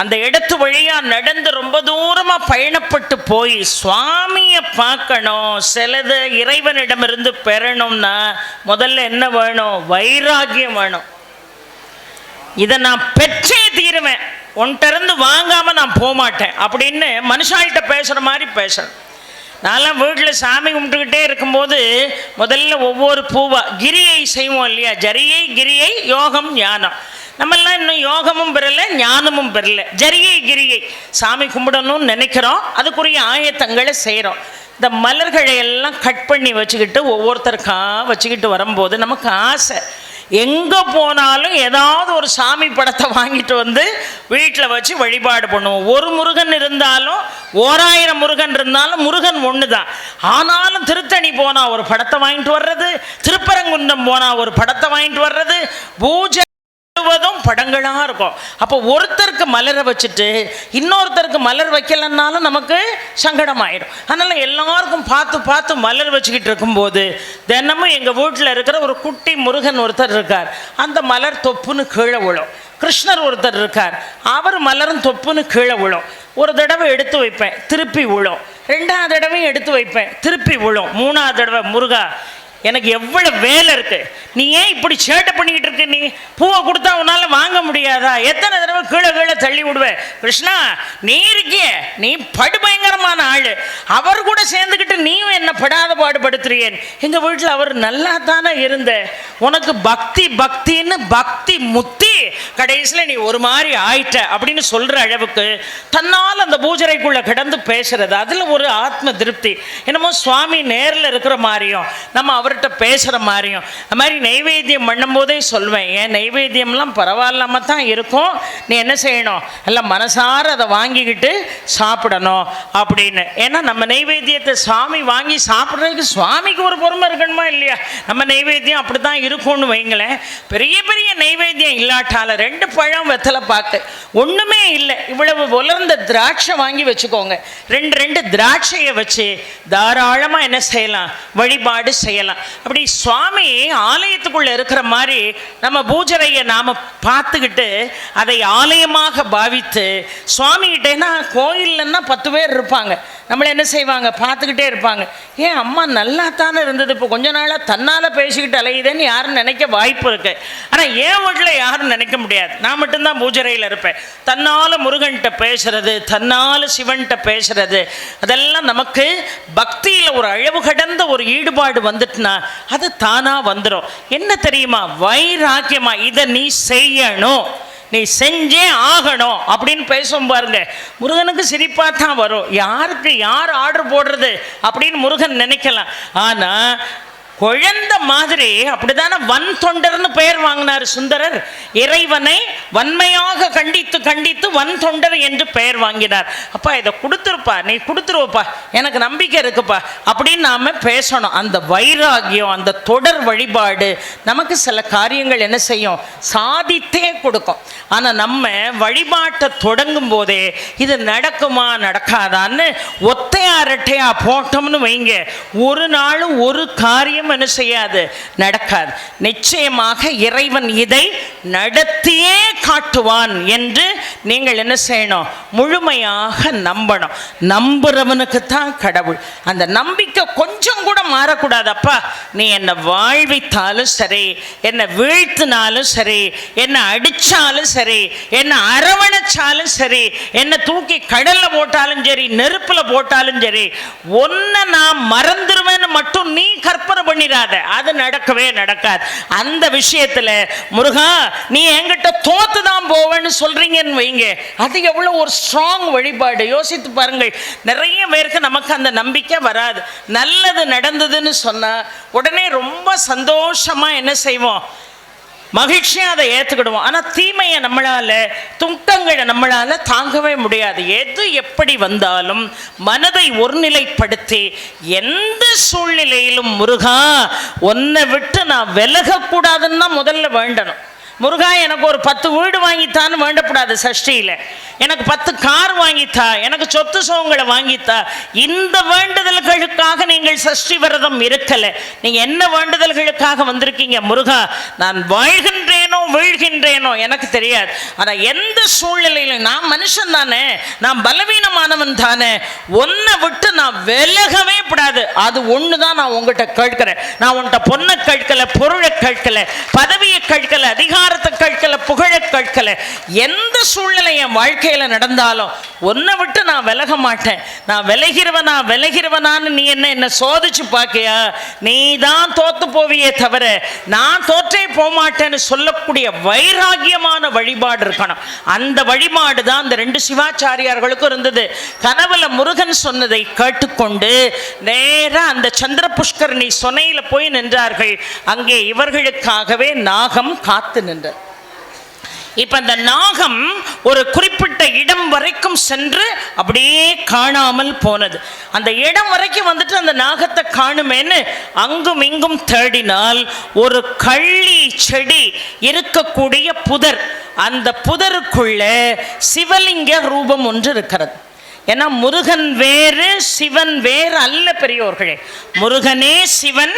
அந்த இடத்து வழியா நடந்து ரொம்ப தூரமா பயணப்பட்டு போய் சுவாமியை பார்க்கணும், சிலது இறைவனிடமிருந்து பெறணும்னா முதல்ல என்ன வேணும்? வைராகியம் வேணும். இதை நான் பெற்றே தீருவேன், உன்கிட்ட வாங்காம நான் போக மாட்டேன் அப்படின்னு மனுஷாள்கிட்ட பேசுற மாதிரி பேசணும். நான்லாம் வீட்டில் சாமி கும்பிட்டுக்கிட்டே இருக்கும்போது முதல்ல ஒவ்வொரு பூவா கிரியை செய்வோம் இல்லையா? ஜரியை கிரியை யோகம் ஞானம். நம்மெல்லாம் இன்னும் யோகமும் பெறலை, ஞானமும் பெறலை. ஜரியை கிரியை சாமி கும்பிடணும்னு நினைக்கிறோம், அதுக்குரிய ஆயத்தங்களை செய்கிறோம். இந்த மலர்களை எல்லாம் கட் பண்ணி வச்சுக்கிட்டு ஒவ்வொருத்தருக்கா வச்சுக்கிட்டு வரும்போது நமக்கு ஆசை, எங்கே போனாலும் ஏதாவது ஒரு சாமி படத்தை வாங்கிட்டு வந்து வீட்டில் வச்சு வழிபாடு பண்ணுவோம். ஒரு முருகன் இருந்தாலும் 1000 முருகன் இருந்தாலும் முருகன் ஒன்று தான். ஆனாலும் திருத்தணி போனால் ஒரு படத்தை வாங்கிட்டு வர்றது, திருப்பரங்குன்றம் போனால் ஒரு படத்தை வாங்கிட்டு வர்றது, பூஜை முழுவதும் படங்களாக இருக்கும். அப்போ ஒருத்தருக்கு மலரை வச்சுட்டு இன்னொருத்தருக்கு மலர் வைக்கலன்னாலும் நமக்கு சங்கடமாயிடும். அதனால் எல்லாருக்கும் பார்த்து பார்த்து மலர் வச்சுக்கிட்டு இருக்கும்போது தினமும் எங்கள் வீட்டில் இருக்கிற ஒரு குட்டி முருகன் ஒருத்தர் இருக்கார், அந்த மலர் தொப்புன்னு கீழே விழும். கிருஷ்ணர் ஒருத்தர் இருக்கார், அவர் மலரும் தொப்புன்னு கீழே விழும். ஒரு தடவை எடுத்து வைப்பேன், திருப்பி விழும். 2ஆவது தடவையும் எடுத்து வைப்பேன், திருப்பி விழும். 3ஆவது தடவை முருகா எனக்கு எவ்வளவு வேலை இருக்கு, நீ ஏன் இப்படி சேட்டை பண்ணிக்கிட்டு இருக்க? நீ பூவை கொடுத்தா உன்னால வாங்க முடியாதா? எத்தனை தடவை கீழே கீழே தள்ளி விடுவேன். கிருஷ்ணா நீ இருக்கிய, நீ படுபயங்கரமான ஆளு, அவர் கூட சேர்ந்துக்கிட்டு நீயும் என்ன படாத பாடுபடுத்துறியேன். எங்க வீட்டில் அவர் நல்லா தானே இருந்த, உனக்கு பக்தி பக்தின்னு பக்தி முத்தி கடைசியில் நீ ஒரு மாதிரி ஆயிட்ட அப்படின்னு சொல்ற அளவுக்கு தன்னால் அந்த பூஜரைக்குள்ள கிடந்து பேசுறது, அதுல ஒரு ஆத்ம திருப்தி. என்னமோ சுவாமி நேரில் இருக்கிற மாதிரியும் நம்ம அவர்கிட்ட பேசுற மாதிரியும். அது மாதிரி நைவேத்தியம் பண்ணும் போதே சொல்வேன், ஏன் நைவேத்தியம்லாம் பரவாயில்லாம தான் இருக்கும், நீ என்ன செய்யணும், எல்லாம் மனசார அதை வாங்கிக்கிட்டு சாப்பிடணும் அப்படின்னு. ஏன்னா நம்ம நைவேத்தியத்தை சுவாமி வாங்கி சாப்பிட்றதுக்கு சுவாமிக்கு ஒரு பொறுமை இருக்கணுமா இல்லையா? நம்ம நைவேத்தியம் அப்படி தான் இருக்கும்னு வைங்களேன். பெரிய பெரிய நைவேத்தியம் இல்லாட்டால 2 பழம் வெத்தலை பாக்கு ஒன்றுமே இல்லை, இவ்வளவு உலர்ந்த திராட்சை வாங்கி வச்சுக்கோங்க. 2 திராட்சையை வச்சு தாராளமாக என்ன செய்யலாம், வழிபாடு செய்யலாம். அப்படி சுவாமி ஆலயத்துக்குள்ள இருக்கிற மாதிரி நம்ம பூஜரையை நாம் பார்த்துக்கிட்டு அதை ஆலயமாக பாவித்து சுவாமிகிட்டேன்னா, கோயில்லன்னா 10 பேர் இருப்பாங்க, நம்மளை என்ன செய்வாங்க, பார்த்துக்கிட்டே இருப்பாங்க. ஏன் அம்மா நல்லா தானே இருந்தது, இப்போ கொஞ்ச நாளாக தன்னால் பேசிக்கிட்டு அலையுதுன்னு யாரும் நினைக்க வாய்ப்பு இருக்கு. ஆனால் என் வீட்டில் யாரும் நினைக்க முடியாது, நான் மட்டும்தான் பூஜரையில் இருப்பேன். தன்னால் முருகன்கிட்ட பேசுறது, தன்னால் சிவன்கிட்ட பேசுறது, அதெல்லாம் நமக்கு பக்தியில் ஒரு அளவு கடந்த ஒரு ஈடுபாடு வந்துட்டுனா அது தானாக வந்துடும். என்ன தெரியுமா, வைராக்கியமா இதை நீ செய்யணும், நீ செஞ்சே ஆகணும் அப்படின்னு பேசும் பாருங்க, முருகனுக்கு சிரிப்பாக தான் வரும். யாருக்கு யார் ஆர்டர் போடுறது அப்படின்னு முருகன் நினைக்கலாம். ஆனால் குழந்தை மாதிரி அப்படித்தானே வன் தொண்டர்னு பெயர் வாங்கினார் சுந்தரர். இறைவனை வன்மையாக கண்டித்து கண்டித்து வன் தொண்டர் என்று பெயர் வாங்கினார். அப்பா இதை கொடுத்துருப்பா, நீ கொடுத்துருவப்பா, எனக்கு நம்பிக்கை இருக்குப்பா அப்படின்னு நாம் பேசணும். அந்த வைராகியம், அந்த தொடர் வழிபாடு நமக்கு சில காரியங்கள் என்ன செய்யும், சாதித்தே கொடுக்கும். ஆனால் நம்ம வழிபாட்டை தொடங்கும் போதே இது நடக்குமா நடக்காதான்னு ஒத்தையா அரட்டையா போட்டோம்னு வைங்க, ஒரு நாளும் ஒரு காரியம் என்ன செய்யாது, நடக்காது. நிச்சயமாக இறைவன் இதை நடத்தியே காட்டுவான் என்று நீங்கள் என்ன செய்யணும், முழுமையாக நம்பணும். நம்புறவனுக்கு தான் கடவுள். அந்த நம்பிக்கை கொஞ்சம் கூட மாறக்கூடாது. அப்பா நீ என்னை வாழ்வித்தாலும் சரி, என்னை வீழ்த்தினாலும் சரி, என்னை அடிச்சாலும் சரி, என்னை அரவணைச்சாலும் சரி, என்னை தூக்கி கடல்ல போட்டாலும் சரி, நெருப்புல போட்டாலும் சரி, ஒன்ன நான் மறந்துடுவேன்னு மட்டும் நீ கற்பனை பண்ணிடாத, அது நடக்கவே நடக்காது. அந்த விஷயத்துல முருகா நீ என்கிட்ட தோத்து தான் போவேன்னு சொல்றீங்கன்னு வைங்க, அது எவ்வளவு ஒரு ஸ்ட்ராங் வழிபாடு. யோசித்து பாருங்கள், நிறைய பேருக்கு நமக்கு அந்த நம்பிக்கை வராது. நல்லது நடந்ததுன்னு சொன்னா உடனே ரொம்ப சந்தோஷமா என்ன செய்வோம், மகிழ்ச்சியாக அதை ஏற்றுக்கிடுவோம். ஆனால் தீமையை நம்மளால், துன்பங்களை நம்மளால் தாங்கவே முடியாது. எது எப்படி வந்தாலும் மனதை ஒருநிலைப்படுத்தி எந்த சூழ்நிலையிலும் முருகா உன்னை விட்டு நான் விலகக்கூடாதுன்னு தான் முதல்ல வேண்டணும். முருகா எனக்கு ஒரு 10 வீடு வாங்கித்தான்னு வேண்டக்கூடாது சஷ்டியில், எனக்கு 10 கார் வாங்கித்தா, எனக்கு சொத்து சுகங்களை வாங்கித்தா. இந்த வேண்டுதல்களுக்காக நீங்கள் சஷ்டி விரதம் இருக்கலை. நீங்கள் என்ன வேண்டுதல்களுக்காக வந்திருக்கீங்க, முருகா நான் வாழ்கின்றேனோ வீழ்கின்றேனோ எனக்கு தெரியாது, ஆனால் எந்த சூழ்நிலையிலும் நான் மனுஷன் தானே, நான் பலவீனமானவன் தானே, ஒன்றை விட்டு நான் விலகவே கூடாது. அது ஒன்று தான் நான் உங்ககிட்ட கேட்கிறேன். நான் உன்கிட்ட பொண்ணை கேட்கலை, பொருளை கேட்கலை, பதவியை கேட்கலை, அதிகாரத்தை கேட்கல, புகழை கேட்கல. எந்த சூழ்நிலை என் வாழ்க்கையில நடந்தாலும் ஒன்னை விட்டு நான் விலக மாட்டேன். நான் விலகிறவனான்னு நீ என்ன சோதிச்சு பார்க்கியா, நீ தான் தோத்து போவியே தவிர நான் தோற்றே போக மாட்டேன்னு சொல்லக்கூடிய வைராகியமான வழிபாடு இருக்கணும். அந்த வழிபாடு தான் அந்த 2 சிவாச்சாரியார்களுக்கும் இருந்தது. கனவுல முருகன் சொன்னதை கேட்டுக்கொண்டு நேரா அந்த சந்திர புஷ்கரணி சொனையில போய் நின்றார்கள். அங்கே இவர்களுக்காகவே நாகம் காத்து நின்றார். இப்ப அந்த நாகம் ஒரு குறிப்பிட்ட இடம் வரைக்கும் சென்று அப்படியே காணாமல் போனது. அந்த இடம் வரைக்கும் வந்துட்டு அந்த நாகத்தை காணுமேன்னு அங்கும் இங்கும் தேடினால் ஒரு கள்ளி செடி இருக்கக்கூடிய புதர், அந்த புதருக்குள்ள சிவலிங்க ரூபம் ஒன்று இருக்கிறது. ஏன்னா முருகன் வேறு சிவன் வேறு அல்ல பெரியோர்களே. முருகனே சிவன்,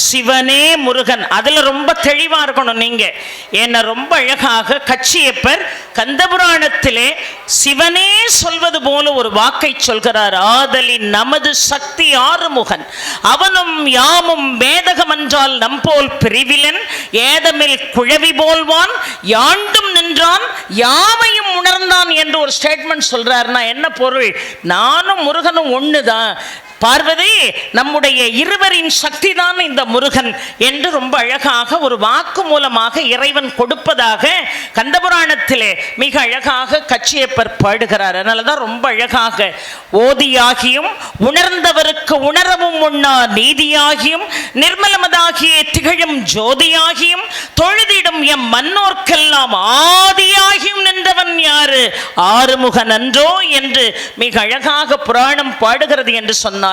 சிவனே முருகன். அதுல ரொம்ப தெளிவா இருக்கணும் நீங்க. ஏன்னா ரொம்ப அழகாக கச்சியப்பர் கந்தபுராணத்திலே சிவனே சொல்வது போல ஒரு வாக்கை சொல்கிறார். ஆதலின் நமது சக்தி ஆறுமுகன், அவனும் யாமும் வேதகம் என்றால் நம்போல் பிரிவிலன், ஏதமில் குழவி போல்வான், யாண்டும் நின்றான் யாவையும் உணர்ந்தான் என்று ஒரு ஸ்டேட்மெண்ட் சொல்றாருன்னா என்ன பொருள்? நானும் முருகனும் ஒண்ணுதான், பார்வதி நம்முடைய இருவரின் சக்தி தான் இந்த முருகன் என்று ரொம்ப அழகாக ஒரு வாக்கு மூலமாக இறைவன் கொடுப்பதாக கந்தபுராணத்திலே மிக அழகாக கச்சியப்பர் பாடுகிறார். அதனாலதான் ரொம்ப அழகாக ஓதியாகியும் உணர்ந்தவருக்கு உணரவும் உண்ணா நீதியாகியும் நிர்மலமதாகிய திகழும் ஜோதியாகியும் தொழுதிடும் எம் மன்னோர்க்கெல்லாம் ஆதியாகியும் நின்றவன் யாரு? ஆறுமுகன் அன்றோ என்று மிக அழகாக புராணம் பாடுகிறது என்று சொன்னார்.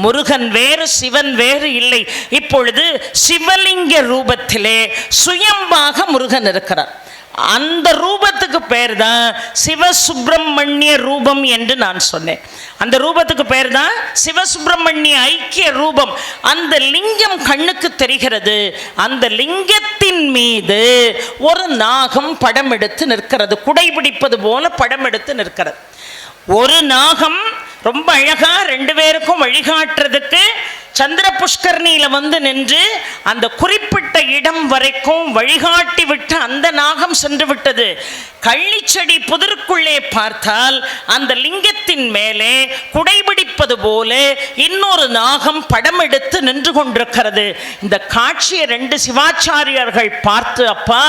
முருகன் வேறு சிவன் வேறு இல்லை. இப்பொழுது சிவலிங்க ரூபத்திலே சுயம்பாக முருகன் இருக்கிறார். அந்த ரூபத்துக்கு பேர் தான் சிவசுப்பிரமணிய ரூபம் என்று நான் சொன்னேன். அந்த ரூபத்துக்கு பேர் தான் சிவசுப்பிரமணிய ஐக்கிய ரூபம். அந்த லிங்கம் கண்ணுக்கு தெரிகிறது. அந்த லிங்கத்தின் மீது ஒரு நாகம் படம் எடுத்து நிற்கிறது, குடைபிடிப்பது போல படம் எடுத்து நிற்கிறது. ஒரு நாகம் ரொம்ப அழகா ரெண்டு பேருக்கும் வழிகாட்டுறதுக்கு சந்திர புஷ்கரணியில வந்து நின்று அந்த குறிப்பிட்ட இடம் வரைக்கும் வழிகாட்டி விட்டு அந்த நாகம் சென்று விட்டது. கள்ளிச்செடி புதருக்குள்ளே பார்த்தால் அந்த லிங்கத்தின் மேலே குடைபிடிப்பது போல இன்னொரு நாகம் படம் எடுத்து நின்று கொண்டிருக்கிறது. இந்த காட்சியை ரெண்டு சிவாச்சாரியர்கள் பார்த்து, அப்பா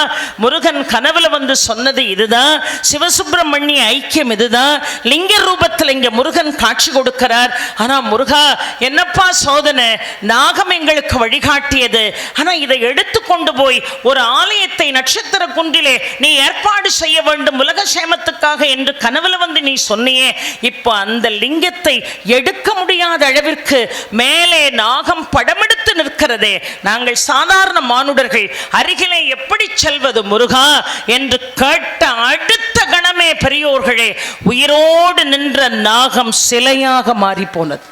முருகன் கனவுல வந்து சொன்னது இதுதான், சிவசுப்பிரமணிய ஐக்கியம் இதுதான், லிங்க ரூபத்தில் இங்க முருகன் காட்சி கொடுக்கிறார். ஆனா முருகா என்னப்பா சோதனை, நாகம் எங்களுக்கு வழிகாட்டியது, ஆனா இதை எடுத்து கொண்டு போய் ஒரு ஆலயத்தை நட்சத்திர குன்றிலே நீ ஏற்பாடு செய்ய வேண்டும் உலக சேமத்துக்காக என்று கனவுல வந்து நீ சொன்னியே, இப்போ அந்த லிங்கத்தை எடுக்க முடியாத அளவிற்கு மேலே நாகம் படமெடுத்து நிற்கிறதே, நாங்கள் சாதாரண மானுடர்கள் அருகிலே எப்படி செல்வது முருகா என்று கேட்ட அடுத்த கணமே பெரியோர்களே உயிரோடு நின்ற நாகம் சிலையாக மாறி போனது.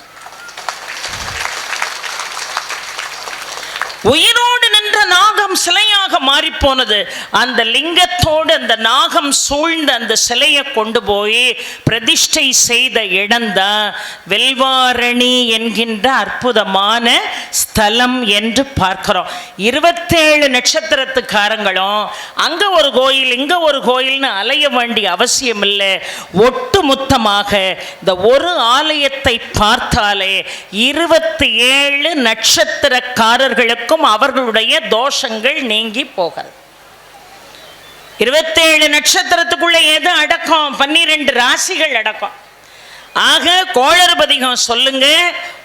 உயிரோடு நின்ற நாகம் சிலையாக மாறி போனது. அந்த லிங்கத்தோடு அந்த நாகம் சூழ்ந்த அந்த சிலையை கொண்டு போய் பிரதிஷ்டை செய்த இடம்தான் வெல்வாரணி என்கின்ற அற்புதமான ஸ்தலம் என்று பார்க்கிறோம். 27 நட்சத்திரத்துக்காரங்களும் அங்க ஒரு கோயில் இங்க ஒரு கோயில்னு அலைய வேண்டிய அவசியம் இல்லை. ஒட்டு மொத்தமாக இந்த ஒரு ஆலயத்தை பார்த்தாலே 27 நட்சத்திரக்காரர்களுக்கும் அவர்களுடைய தோஷங்கள் நீங்கி போகிறது. 27 நட்சத்திரத்துக்குள்ள எது அடக்கம்? 12 ராசிகள் அடக்கம். ஆக கோளறுபதிகம் சொல்லுங்க,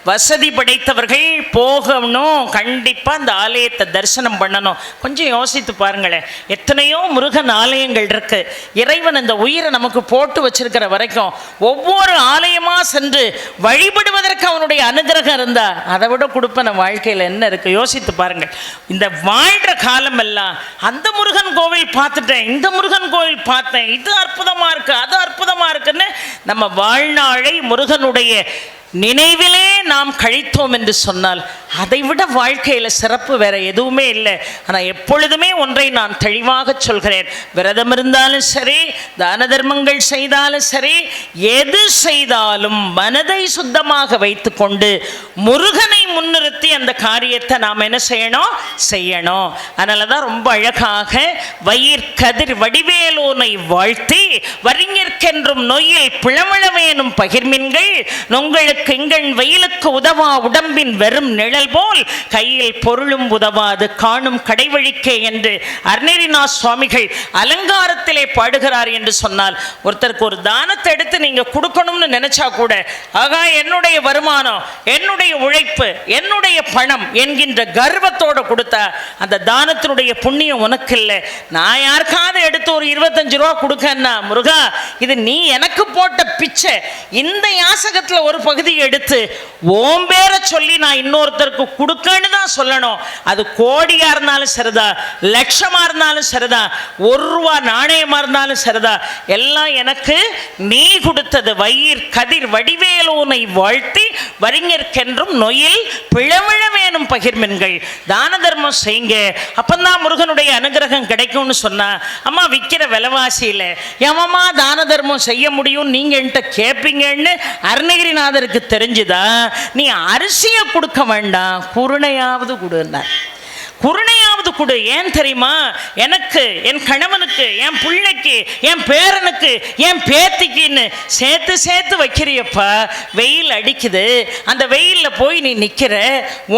வசதி படைத்தவர்கள் போகணும், கண்டிப்பா அந்த ஆலயத்தை தரிசனம் பண்ணணும். கொஞ்சம் யோசித்து பாருங்களேன், எத்தனையோ முருகன் ஆலயங்கள் இருக்கு. இறைவன் இந்த உயிரை நமக்கு போட்டு வச்சிருக்கிற வரைக்கும் ஒவ்வொரு ஆலயமா சென்று வழிபடுவதற்கு அவனுடைய அனுகிரகம் இருந்தா அதை விட கொடுப்பன வாழ்க்கையில் என்ன இருக்கு? யோசித்து பாருங்கள். இந்த வாழ்ற காலம் எல்லாம் அந்த முருகன் கோவில் பார்த்துட்டேன், இந்த முருகன் கோவில் பார்த்தேன், இது அற்புதமா இருக்கு, அது அற்புதமா இருக்குன்னு நம்ம வாழ்நாளை முருகனுடைய நினைவிலே நாம் கழித்தோம் என்று சொன்னால் அதை விட வாழ்க்கையில் சிறப்பு வேற எதுவுமே இல்லை. ஆனால் எப்பொழுதுமே ஒன்றை நான் தெளிவாக சொல்கிறேன், விரதம் இருந்தாலும் சரி, தான தர்மங்கள் செய்தாலும் சரி, எது செய்தாலும் மனதை சுத்தமாக வைத்து கொண்டு முருகனை முன்னிறுத்தி அந்த காரியத்தை நாம் என்ன செய்யணும். அதனால தான் ரொம்ப அழகாக வயிற்கதிர் வடிவேலோனை வாழ்த்தி வரிஞர்க்கென்றும் நொய்யில் பிளவளவேனும் பகிர்மின்கள் நொங்களுக்கு எங்கள் வெயிலுக்கு உதவா உடம்பின் வெறும் நிழல் போல் கையில் பொருளும் உதவாது காணும் கடைவழிக்கே என்று அருணகிரிநாத சுவாமிகள் அலங்காரத்திலே பாடுகிறார் என்று சொன்னால், ஒருத்தருக்கு ஒரு தானத்தை எடுத்து நீங்க கொடுக்கணும்னு நினைச்சா கூட, ஆகா என்னுடைய வருமானம், என்னுடைய உழைப்பு, என்னுடைய பணம் என்கின்ற கர்வத்தோடு கொடுத்தா அந்த தானத்தினுடைய புண்ணியம் உனக்கு இல்லை. நான் யாருக்காவது எடுத்து ஒரு 25 ரூபா கொடுக்கன்னா, முருகா இது நீ எனக்கு போட்ட பிச்சை, இந்த யாசகத்துல ஒரு பகுதி எடுத்து ஓம்பேர சொல்லி நான் இன்னொருத்தருக்கு கொடுக்கன்னு தான் சொல்லணும். அது கோடியா இருந்தாலும் சரிதா, லட்சமா இருந்தாலும் சரிதா, 1 ரூபா நாணயமா இருந்தாலும் சரிதா, எல்லாம் எனக்கு நீ கொடுத்தது. வயிர் கதிர் வடிவேலோனை வாழ்த்தி வரிஞர்க்கென்றும் நொயில் பிளவிழ வேணும் பகிர்மென்கள். தான தர்மம் செய்யுங்க, அப்பந்தான் முருகனுடைய அனுகிரகம் கிடைக்கும்னு சொன்னா, அம்மா விற்கிற விலைவாசியில எவமா தான தர்மம் செய்ய முடியும் நீங்க என்கிட்ட கேட்பீங்கன்னு அருணகிரிநாதருக்கு தெரிஞ்சுதா, நீ அரிசியை கொடுக்க வேண்டாம், குருணையாவது கொடுன்னார். குருணையாவது கொடு. ஏன் தெரியுமா? எனக்கு, என் கணவனுக்கு, என் பிள்ளைக்கு, என் பேரனுக்கு, என் பேத்திக்குன்னு சேர்த்து சேர்த்து வைக்கிறியப்பா. வெயில் அடிக்குது, அந்த வெயிலில் போய் நீ நிற்கிற.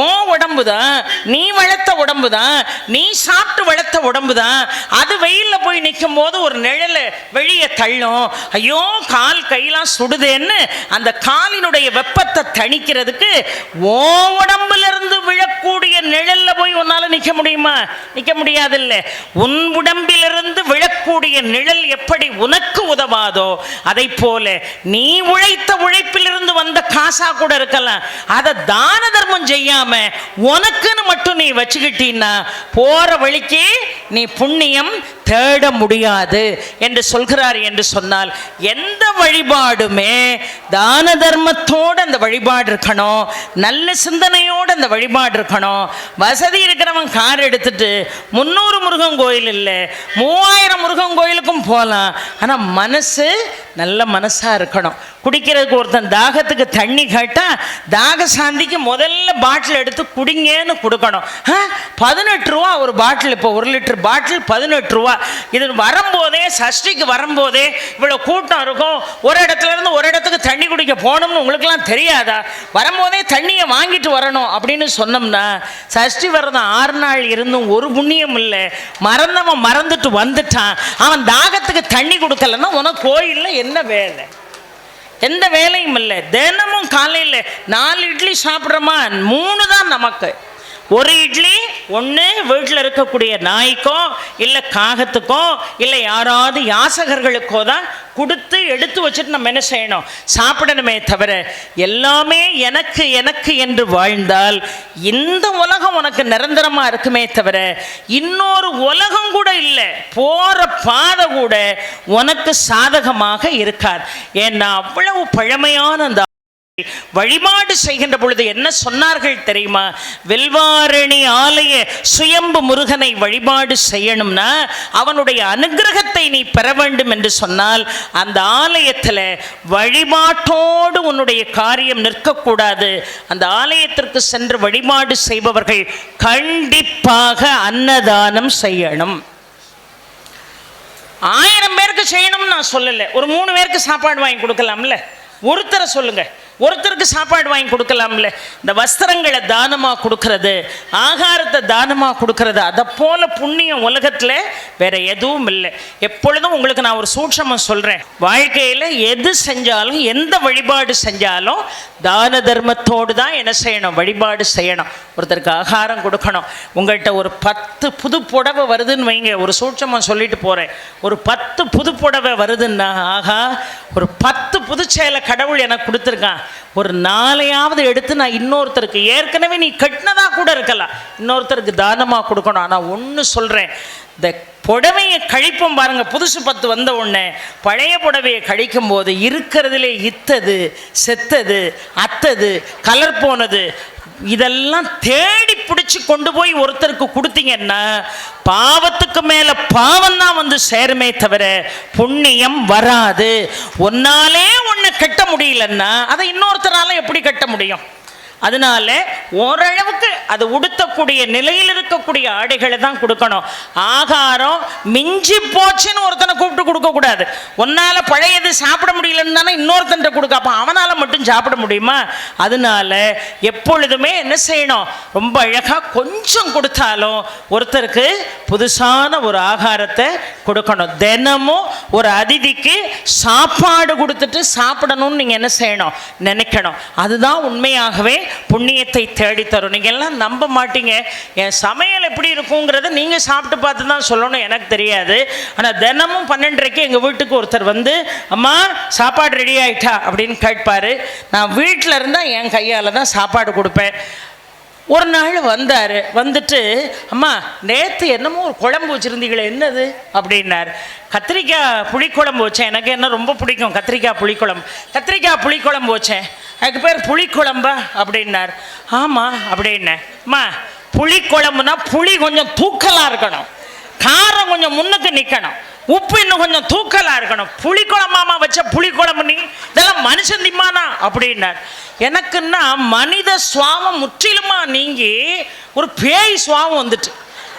உன் உடம்பு தான், நீ வளர்த்த உடம்பு தான், நீ சாப்பிட்டு வளர்த்த உடம்பு தான். அது வெயிலில் போய் நிற்கும் போது ஒரு நிழலை வெளியே தள்ளும். ஐயோ கால் கையெல்லாம் சுடுதேன்னு அந்த காலினுடைய வெப்பத்தை தணிக்கிறதுக்கு ஓ உடம்புல இருந்து விழக்கூடிய நிழல்ல போய் உன்னால நிற்க முடியுமா? நிற்க முடியாது. இல்லை, உன் உடம்பிலிருந்து விழக்கூடிய நிழல் எப்படி உனக்கு உதவாதோ அதை போல நீ உழைத்த உழைப்பிலிருந்து வந்த காசா கூட இருக்கலாம், அதை தான தர்மம் செய்யாம உனக்குன்னு மட்டும் நீ வச்சுக்கிட்டீன்னா போற வழிக்கு நீ புண்ணியம் தேட முடியாது என்று சொல்கிறார். என்று சொன்னால் எந்த வழிபாடுமே தான தர்மத்தோடு அந்த வழிபாடு இருக்கணும், நல்ல சிந்தனையோடு அந்த வழிபாடு இருக்கணும். வசதி இருக்கிறவன் கார் எடுத்துட்டு 300 முருகன் கோயில் இல்லை 3000 முருகன் கோயிலுக்கும் போகலாம். ஆனால் மனசு நல்ல மனசாக இருக்கணும். குடிக்கிறதுக்கு ஒருத்தன் தாகத்துக்கு தண்ணி கேட்டால் தாக சாந்திக்கு முதல்ல பாட்டில் எடுத்து குடிங்கன்னு கொடுக்கணும். 18 ரூபா ஒரு பாட்டில். இப்போ 1 லிட்டர் பாட்டில் 18 ரூபா. இது வரும்போதே சஷ்டிக்கு வரும்போதே இவ்வளோ கூட்டம் இருக்கும். ஒரு இடத்துல இருந்து ஒரு இடத்துக்கு தண்ணி குடிக்க போகணும்னு உங்களுக்கெல்லாம் தெரியாதா? வரும்போதே தண்ணியை வாங்கிட்டு வரணும் அப்படின்னு சொன்னோம்னா சஷ்டி விரதம் 6 நாள் இருந்தும் ஒரு புண்ணியம் இல்லை. மறந்தவன் மறந்துட்டு வந்துட்டான், அவன் தாகத்துக்கு தண்ணி கொடுக்கலன்னா உனக்கு கோயிலில் என்ன வேலை? எந்த வேலையும் இல்லை. தினமும் காலையில் 4 இட்லி சாப்பிட்றோமா? 3 தான் நமக்கு. ஒரு இட்லி ஒன்று வீட்டில் இருக்கக்கூடிய நாய்க்கோ இல்லை காகத்துக்கோ இல்லை யாராவது யாசகர்களுக்கோ தான் கொடுத்து எடுத்து வச்சுட்டு நம்ம என்ன செய்யணும்? சாப்பிடணுமே தவிர எல்லாமே எனக்கு எனக்கு என்று வாழ்ந்தால் இந்த உலகம் உனக்கு நிரந்தரமாக இருக்குமே தவிர இன்னொரு உலகம் கூட இல்லை, போகிற பாதை கூட உனக்கு சாதகமாக இருக்காது. ஏன்னா அவ்வளவு பழமையான அந்த வழிபாடு செய்கின்ற பொழுது என்ன சொன்னார்கள் தெரியுமா? வெல்வாரணி ஆலய சுயம்பு முருகனை வழிபாடு செய்யணும்னா அவனுடைய அனுகிரகத்தை நீ பெற வேண்டும் என்று சொன்னால் அந்த ஆலயத்தில் வழிபாட்டோடு உன்னுடைய காரியம் நிற்கக்கூடாது. அந்த ஆலயத்திற்கு சென்று வழிபாடு செய்பவர்கள் கண்டிப்பாக அன்னதானம் செய்யணும். 1000 பேருக்கு செய்யணும்னு நான் சொல்லலை. ஒரு 3 பேருக்கு சாப்பாடு வாங்கி கொடுக்கலாம்ல? ஒருத்தரை சொல்லுங்க, ஒருத்தருக்கு சாப்பாடு வாங்கி கொடுக்கலாம்ல? இந்த வஸ்திரங்களை தானமாக கொடுக்கறது, ஆகாரத்தை தானமாக கொடுக்கறது, அதை போல புண்ணியம் உலகத்தில் வேற எதுவும் இல்லை. எப்பொழுதும் உங்களுக்கு நான் ஒரு சூட்சமம் சொல்கிறேன். வாழ்க்கையில் எது செஞ்சாலும் எந்த வழிபாடு செஞ்சாலும் தான தர்மத்தோடு தான் என்ன செய்யணும்? வழிபாடு செய்யணும். ஒருத்தருக்கு ஆகாரம் கொடுக்கணும். உங்கள்கிட்ட ஒரு 10 புது புடவை வருதுன்னு வைங்க, ஒரு சூட்சமம் சொல்லிட்டு போகிறேன். ஒரு 10 புது புடவை வருதுன்னா ஆகா ஒரு 10 புது சேலை கடவுள் எனக்கு கொடுத்துருக்கான், ஒரு 4ஐயாவது எடுத்து நான் இன்னொருத்தருக்கு, ஏற்கனவே நீ கட்டினதா கூட இருக்கலாம், இன்னொருத்தருக்கு தானமாக கொடுக்கணும். ஆனால் ஒன்று சொல்கிறேன், இந்த புடவையை கழிப்போம் பாருங்க, புதுசு 10 வந்த உடனே பழைய புடவையை கழிக்கும் போது இருக்கிறதுலே இத்தது செத்தது அத்தது கலர் போனது இதெல்லாம் தேடி பிடிச்சி கொண்டு போய் ஒருத்தருக்கு கொடுத்தீங்கன்னா பாவத்துக்கு மேல பாவம் தான் வந்து சேருமே தவிர புண்ணியம் வராது. ஒன்னாலே ஒன்று கட்ட முடியலன்னா அதை இன்னொருத்தரால எப்படி கட்ட முடியும்? அதனால ஓரளவுக்கு அது உடுத்தக்கூடிய நிலையில் இருக்கக்கூடிய ஆடைகளை தான் கொடுக்கணும். ஆகாரம் மிஞ்சி போச்சுன்னு ஒருத்தனை கூப்பிட்டு கொடுக்கக்கூடாது. ஒன்னால பழையது சாப்பிட முடியலன்னு தானே இன்னொருத்தன் கொடுக்க, அப்போ அவனால் மட்டும் சாப்பிட முடியுமா? அதனால எப்பொழுதுமே என்ன செய்யணும்? ரொம்ப அழகாக கொஞ்சம் கொடுத்தாலும் ஒருத்தருக்கு புதுசான ஒரு ஆகாரத்தை கொடுக்கணும். தினமும் ஒரு அதிதிக்கு சாப்பாடு கொடுத்துட்டு சாப்பிடணும்னு நீங்கள் என்ன செய்யணும்? நினைக்கணும். அதுதான் உண்மையாகவே புண்ணியத்தை தேடித்தரும். நீங்கள் எல்லாம் நம்ப மாட்டீங்க, என் சமையல் எப்படி இருக்குங்கிறத நீங்கள் சாப்பிட்டு பார்த்து தான் சொல்லணும், எனக்கு தெரியாது. ஆனால் தினமும் 12:30 எங்கள் வீட்டுக்கு ஒருத்தர் வந்து அம்மா சாப்பாடு ரெடி ஆகிட்டா அப்படின்னு கேட்பார். நான் வீட்டில் இருந்தால் என் கையால் தான் சாப்பாடு கொடுப்பேன். ஒரு நாள் வந்தார், வந்துட்டு அம்மா நேற்று என்னமோ ஒரு குழம்பு வச்சுருந்தீங்களே என்னது அப்படின்னார். கத்திரிக்காய் புளிக்குழம்பு வச்சேன், எனக்கு என்ன ரொம்ப பிடிக்கும் கத்திரிக்காய் புளிக்குழம்பு. கத்திரிக்காய் புளிக்குழம்பு வச்சேன், அதுக்கு பேர் புளிக்குழம்பா அப்படின்னார். ஆமாம் அப்படின்னேன். அம்மா புளிக்குழம்புனா புளி கொஞ்சம் தூக்கலாக இருக்கணும், காரம் கொஞ்சம் முன்னுக்கு நிற்கணும், உப்பு இன்னும் கொஞ்சம் தூக்கலாக இருக்கணும். புளிக்குழம்பாமா வச்ச புளிக்குழம்பு நீ இதெல்லாம் மனுஷன் திம்மானா அப்படின்னார். எனக்குன்னா மனித சுவாவம் முற்றிலுமா நீங்கி ஒரு பேய் சுவாவம் வந்துட்டு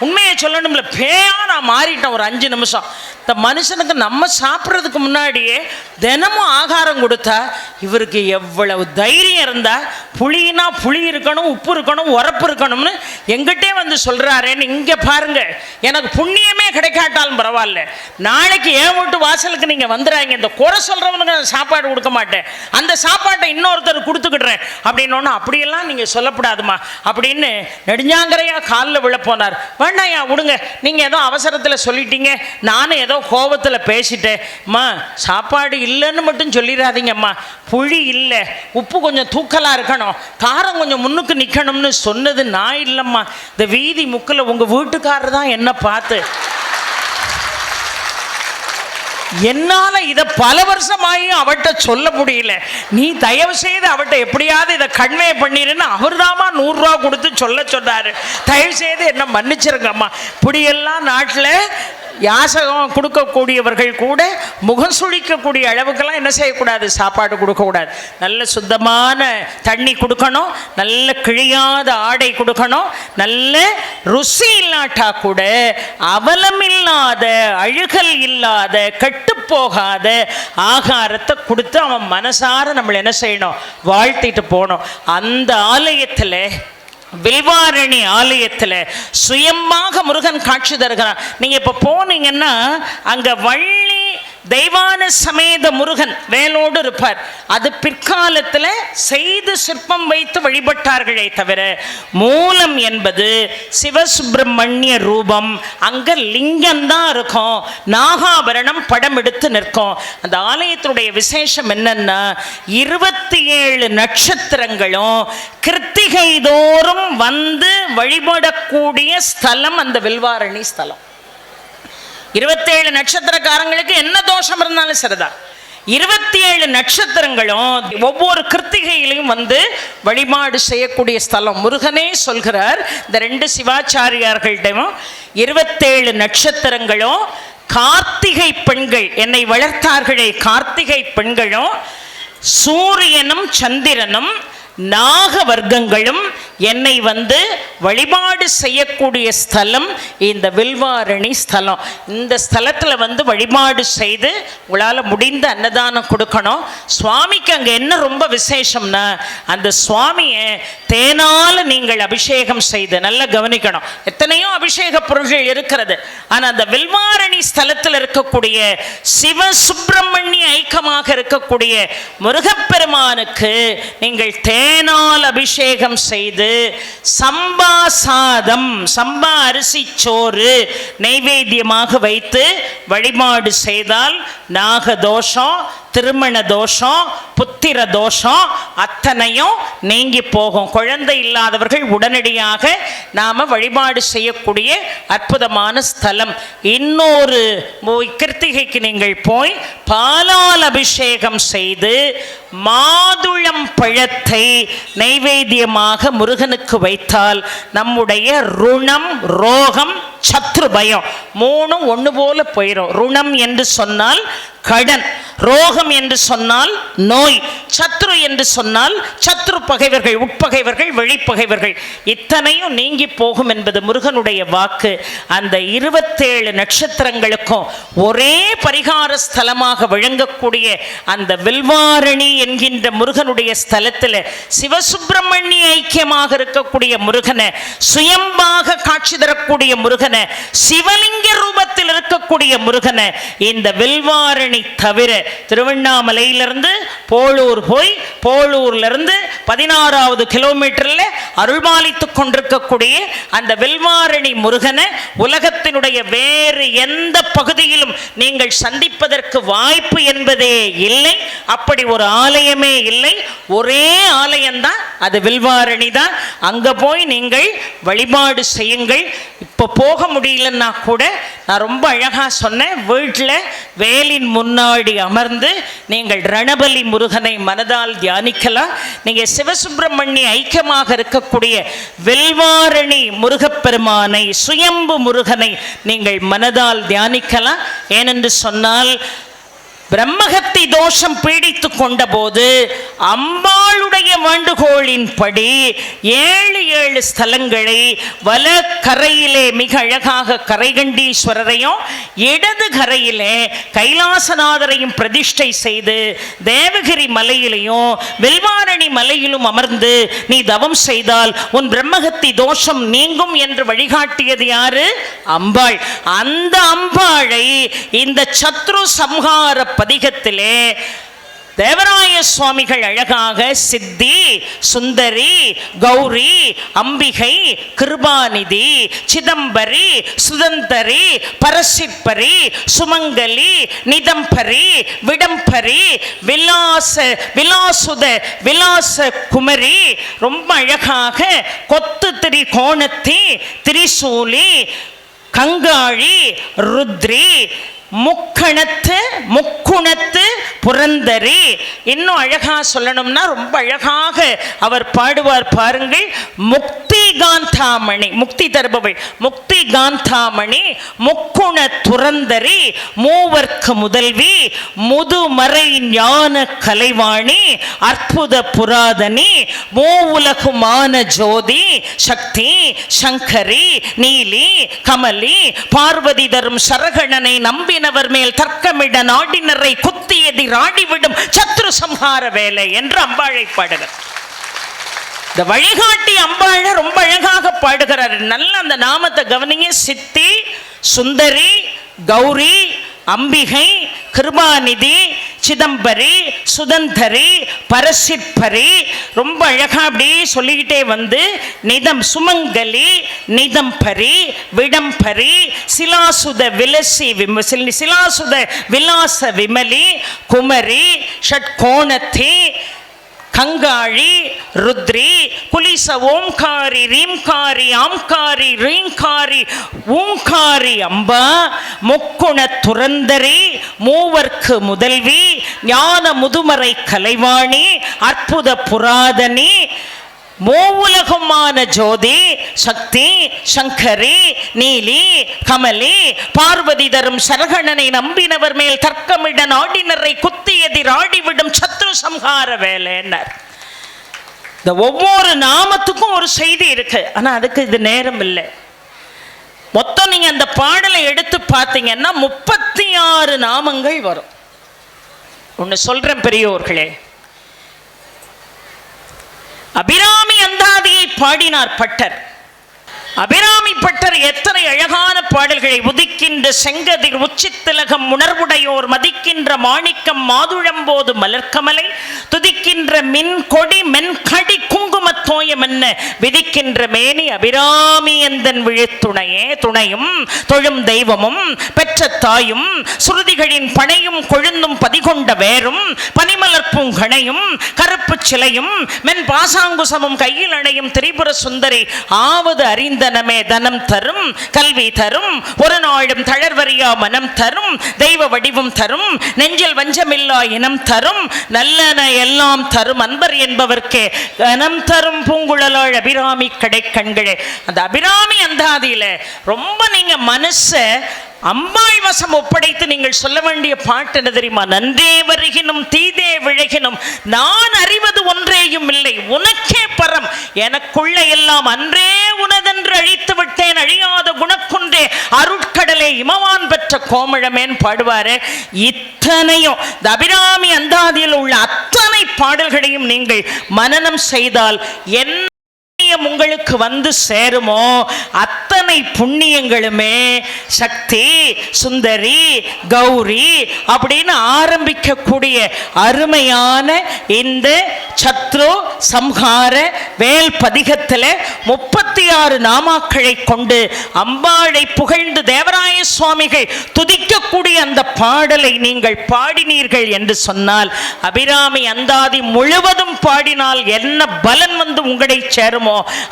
உண்மையை சொல்லணும்ல, பேயா நான் மாறிட்டேன் ஒரு 5 நிமிஷம். இந்த மனுஷனுக்கு நம்ம சாப்பிட்றதுக்கு முன்னாடியே தினமும் ஆகாரம் கொடுத்தா இவருக்கு எவ்வளவு தைரியம் இருந்தா புளினா புளி இருக்கணும், உப்பு இருக்கணும், உரப்பு இருக்கணும்னு எங்கிட்டே வந்து சொல்றாரேன்னு. இங்கே பாருங்க, எனக்கு புண்ணியமே கிடைக்காட்டாலும் பரவாயில்ல, நாளைக்கு என் வீட்டு வாசலுக்கு நீங்க வந்துடுறாங்க, இந்த குறை சொல்றவனுக்கு நான் சாப்பாடு கொடுக்க மாட்டேன், அந்த சாப்பாட்டை இன்னொருத்தர் கொடுத்துக்கிடுறேன் அப்படின்னு. அப்படியெல்லாம் நீங்க சொல்லப்படாதுமா அப்படின்னு நெடுஞ்சாங்கரையா காலில் விழ போனார். வேண்டாயா விடுங்க, நீங்க ஏதோ அவசரத்தில் சொல்லிட்டீங்க, நானும் ஏதோ கோபத்தில் பேசிட்டேன்ம்மா, சாப்பாடு இல்லைன்னு மட்டும் சொல்லிடாதீங்கம்மா, புளி இல்லை, உப்பு கொஞ்சம் தூக்கலாக இருக்கணும், காரம் கொஞ்சம் முன்னுக்கு நிற்கணும்னு சொன்னது நான் இல்லைம்மா, இந்த வீதி முக்கில் உங்கள் வீட்டுக்காரர் தான் என்ன பார்த்து. என்னால இதை பல வருஷமாயும் அவட்ட சொல்ல முடியல, நீ தயவு செய்து அவட்ட எப்படியாவது இதை கன்வே பண்ணிருன்னு அவர் தாமா 100 ரூபா கொடுத்து சொல்ல சொன்னாரு. தயவு செய்து என்ன மன்னிச்சிருங்கம்மா. இப்படியெல்லாம் நாட்டில் யாசகம் கொடுக்கக்கூடியவர்கள் கூட முகம் சுழிக்கக்கூடிய அளவுக்கெல்லாம் என்ன செய்யக்கூடாது, சாப்பாடு கொடுக்கக்கூடாது. நல்ல சுத்தமான தண்ணி கொடுக்கணும், நல்ல கிழியாத ஆடை கொடுக்கணும், நல்ல ருசி இல்லாட்டா கூட அவலமில்லாத அழுகல் இல்லாத கெட்டு போகாத ஆகாரத்தை கொடுத்து அவன் மனசார நம்மளை என்ன செய்யணும், வாழ்த்திட்டு போகணும். அந்த ஆலயத்தில், வில்வாரணி ஆலயத்தில் சுயமாக முருகன் காட்சி தருகிறான். நீங்க இப்ப போனீங்கன்னா அங்க வள்ளி தெய்வான சமேத முருகன் வேலோடு இருப்பார். அது பிற்காலத்தில் செய்து சிற்பம் வைத்து வழிபட்டார்களே தவிர மூலம் என்பது சிவசுப்பிரமணிய ரூபம். அங்க லிங்கம் தான் இருக்கும், நாகாபரணம் படம் எடுத்து நிற்கும். அந்த ஆலயத்தினுடைய விசேஷம் என்னன்னா 27 நட்சத்திரங்களும் கிருத்திகை தோறும் வந்து வழிபடக்கூடிய ஸ்தலம் அந்த வில்வாரணி ஸ்தலம். 27 நட்சத்திரக்காரங்களுக்கு என்ன தோஷம் இருந்தாலும் சரிதான், 27 நட்சத்திரங்களும் ஒவ்வொரு கிருத்திகையிலையும் வந்து வழிபாடு செய்யக்கூடிய ஸ்தலம். முருகனே சொல்கிறார் இந்த 2 சிவாச்சாரியார்களிடமும், 27 நட்சத்திரங்களும் கார்த்திகை பெண்கள் என்னை வளர்த்தார்களே, கார்த்திகை பெண்களும் சூரியனும் சந்திரனும் நாக வர்க்கங்களும் என்னை வந்து வழிபாடு செய்யக்கூடிய ஸ்தலம் இந்த வில்வாரணி ஸ்தலம். இந்த ஸ்தலத்தில் வந்து வழிபாடு செய்து உங்களால் முடிந்த அன்னதானம் கொடுக்கணும். சுவாமிக்கு அங்கே என்ன ரொம்ப விசேஷம்னா, அந்த சுவாமியை தேனால் நீங்கள் அபிஷேகம் செய்து நல்லா கவனிக்கணும். எத்தனையோ அபிஷேக பொருள்கள் இருக்கிறது, ஆனால் அந்த வில்வாரணி ஸ்தலத்தில் இருக்கக்கூடிய சிவசுப்பிரமணிய ஐக்கியமாக இருக்கக்கூடிய முருகப்பெருமானுக்கு நீங்கள் தேனால் அபிஷேகம் செய்து சம்பா சாதம், சம்பா அரிசி சோறு நைவேத்தியமாக வைத்து வழிபாடு செய்தால் நாகதோஷம், திருமண தோஷம், புத்திர தோஷம் அத்தனையும் நீங்கி போகும். குழந்தை இல்லாதவர்கள் உடனடியாக நாம வழிபாடு செய்யக்கூடிய அற்புதமான ஸ்தலம். இன்னொரு கிருத்திகைக்கு நீங்கள் போய் பாலால் அபிஷேகம் செய்து மாதுளம் பழத்தை நைவேத்தியமாக முருகனுக்கு வைத்தால் நம்முடைய ருணம், ரோகம், சத்ரு பயம் 3 ஒன்று போல போயிடும். ருணம் என்று சொன்னால் கடன், ரோகம் என்று சொன்னால் நோய், சத்ரு என்று சொன்னால் சத்ரு பகைவர்கள், உட்பகைவர்கள், வெளிப்பகைவர்கள் இத்தனையும் நீங்கி போகும் என்பது முருகனுடைய வாக்கு. அந்த 27 நட்சத்திரங்களுக்கும் ஒரே பரிகார ஸ்தலமாக விளங்கக்கூடிய அந்த வில்வாரணி என்கின்ற முருகனுடைய ஸ்தலத்தில் சிவசுப்பிரமணிய ஐக்கியமாக இருக்கக்கூடிய முருகனை, சுயம்பாக காட்சி தரக்கூடிய முருகனை, சிவலிங்க ரூபத்தில் இருக்கக்கூடிய முருகனை, இந்த வில்வாரணி தவிர திருவண்ணாமலையிலிருந்து போளூர் போய் போளூர்லிருந்து 16வது கிலோமீட்டரில் அருள்பாலித்துக் கொண்டிருக்கக்கூடிய அந்த வில்வாரணி முருகனை உலகத்தினுடைய வேறு எந்த பகுதியிலும் நீங்கள் சந்திப்பதற்கு வாய்ப்பு என்பதே இல்லை. அப்படி ஒரு ஆலயமே இல்லை, ஒரே ஆலயம்தான், அது வில்வாரணி தான். அங்க போய் நீங்கள் வழிபாடு செய்யுங்கள். இப்போ போக முடியலன்னா கூட நான் ரொம்ப அழகா சொன்னேன், வீட்டில் வேலின் முன்னாடி அமர்ந்து நீங்கள் ரணபலி முருகனை மனதால் தியானிக்கலாம். நீங்க சிவசுப்பிரமணிய ஐக்கியமாக இருக்கக்கூடிய வில்வாரணி முருகப்பெருமானை, சுயம்பு முருகனை நீங்கள் மனதால் தியானிக்கலாம். ஏனென்று சொன்னால் பிரம்மகத்தி தோஷம் பீடித்து கொண்ட போது அம்பாளுடைய வேண்டுகோளின்படி 7 ஸ்தலங்களை வல கரையிலே மிக அழகாக கரைகண்டீஸ்வரரையும் இடது கரையிலே கைலாசநாதரையும் பிரதிஷ்டை செய்து தேவகிரி மலையிலையும் வில்வாரணி மலையிலும் அமர்ந்து நீ தவம் செய்தால் உன் பிரம்மகத்தி தோஷம் நீங்கும் என்று வழிகாட்டியது யாரு? அம்பாள். அந்த அம்பாளை இந்த சத்ரு சம்ஹார பதிகத்திலே தேவராய சுவாமிகள் அழகாக சித்தி, சுந்தரி, கௌரி, அம்பிகை, கிருபாநிதி, சிதம்பரி, சுதந்தரி, பரசிற்பரி, சுமங்கலி, நிதம்பரி, விடம்பரி, விலாசுத விலாச குமரி, ரொம்ப அழகாக கொத்து திரிகோணத்தி, திரிசூலி, கங்காழி, ருத்ரி, முக்குணத்து புரந்தரி. இன்னும் அழகா சொல்லணும்னா ரொம்ப அழகாக அவர் பாடுவார் பாருங்கள். முக்தி காந்தாமணி, முக்தி தருபவள் முக்தி காந்தாமணி, முக்குண துரந்தரி, மூவர்க்கு முதல்வி, முதுமறை ஞான கலைவாணி, அற்புத புராதனி, மூவுலகுமான ஜோதி, சக்தி, சங்கரி, நீலி, கமலி, பார்வதி தரும் சரகணனை நம்பி மேல் தர்க்கமிட நாடினரை குத்தி எதிராடிவிடும் சத்ரு சம்ஹார வேலை என்று அம்பாளை பாடுகிறார். இந்த வழிகாட்டி அம்பாளை ரொம்ப அழகாக பாடுகிறார். நல்ல அந்த நாமத்தை கவனிங்க. சித்தி, சுந்தரி, கௌரி, அம்பிகை, கிருபாநிதி, சிதம்பரி, சுதந்தரி, பரசிற்பரி, ரொம்ப அழகா அப்படி சொல்லிக்கிட்டே வந்து சுமங்கலி, நிதம்பரி, விடம்பரி, சிலாசுத விலாச விமலி, குமரி, ஷட்கோணத்தி, கங்காழி, ருத்ரி, குலிச ஓம்காரி, ரீம்காரி, ஆம்காரி, ரீங்காரி, ஊங்காரி அம்பா, முக்குண துரந்தரி, மூவர்க்கு முதல்வி, ஞான முதுமறை கலைவாணி, அற்புத புராதனி, மூவுலகுமான ஜோதி, சக்தி, சங்கரி, நீலி, கமலி, பார்வதி தரும் சரகணனை நம்பினவர் மேல் தர்க்கமிட நாடினரை குத்தி எதிராடிவிடும் சத்ரு சம்ஹார வேலைன்னர். இந்த ஒவ்வொரு நாமத்துக்கும் ஒரு செய்தி இருக்கு. ஆனா அதுக்கு இது நேரம் இல்லை. மொத்தம் நீங்க அந்த பாடலை எடுத்து பார்த்தீங்கன்னா 36 நாமங்கள் வரும். ஒன்னு சொல்றேன் பெரியோர்களே, அபிராமி அந்தாதியை பாடினார் பட்டர். அபிராமி பட்டர் எத்தனை அழகான பாடல்களை! உதிக்கின்ற செங்கதிர் உச்சித்திலகம் உணர்வுடையோர் மதிக்கின்ற மாணிக்கம் மாதுழம்போது மலர்கமலை துதிக்கின்ற மின் கொடி மென்கடி குங்குமத்தோயம் என்ன விதிக்கின்ற மேனி அபிராமி எந்தன் விழித்துணையே துணையும் தொழும் தெய்வமும் பெற்ற தாயும் சுருதிகளின் பனையும் கொழுந்தும் பதிகொண்ட வேரும் பனிமலர் பூங்கணையும் கருப்பு சிலையும் மென் பாசாங்குசமும் கையில் அணையும் திரிபுர சுந்தரி ஆவது அறிந்த தனமே தனம் தரும் கல்வி தரும் ஒரு நாளும் தளர்வறியா மனம் தரும் தெய்வ வடிவும் தரும் நெஞ்சில் வஞ்சமில்லா இனம் தரும் நல்லன எல்லாம் தரும் அன்பர் என்பவர்க்கே கனம் தரும் பூங்குழலாள் அபிராமி கடை கண்களே. அந்த அபிராமி அந்தாதியில ரொம்ப நீங்க மனச அம்பாள் வசம் ஒப்படைத்து நீங்கள் சொல்ல வேண்டிய பாட்டு என்ன தெரியுமா? நன்றே வருகினும் தீதே விழகினும் நான் அறிவது ஒன்றேயும் இல்லை உனக்கே பரம் எனக்குள்ள எல்லாம் அன்றே உனதென்று அழித்து விட்டேன் அழியாத குணக்குன்றே அருட்கடலே இமவான் பெற்ற கோமழமேன் பாடுவாரு. இத்தனையும் அபிராமி அந்தாதியில் உள்ள அத்தனை பாடல்களையும் நீங்கள் மனனம் செய்தால் என்ன உங்களுக்கு வந்து சேருமோ அத்தனை புண்ணியங்களுமே சக்தி, சுந்தரி, கௌரி அப்படின்னு ஆரம்பிக்கக்கூடிய அருமையான இந்த சத்ரு சம்ஹார வேல் பதிகத்தில் 36 நாமாக்களை கொண்டு அம்பாளை புகழ்ந்து தேவராய சுவாமிகள் துதிக்கக்கூடிய அந்த பாடலை நீங்கள் பாடினீர்கள் என்று சொன்னால் அபிராமி அந்தாதி முழுவதும் பாடினால் என்ன பலன் வந்து உங்களை சேருமோ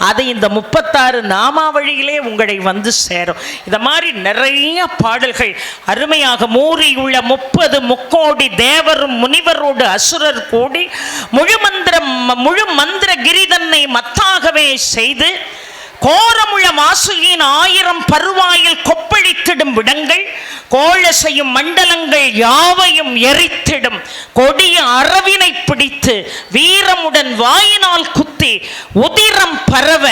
அது இந்த 36 நாமாவழியிலே உங்களை வந்து சேரும். இந்த மாதிரி நிறைய பாடல்கள் அருமையாக மூறியுள்ள 30 முக்கோடி தேவரும் முனிவரோடு அசுரர் கூடி முழு மந்திர கிரிதன்னை மத்தாகவே செய்து கோரமுழ மாசுகின் 1000 பருவாயில் கொப்பளித்திடும் விடங்கள் கோழ செய்யும் மண்டலங்கள் யாவையும் எரித்திடும் கொடிய அரவினை பிடித்து வீரமுடன் வாயினால் குத்தி உதிரம் பரவ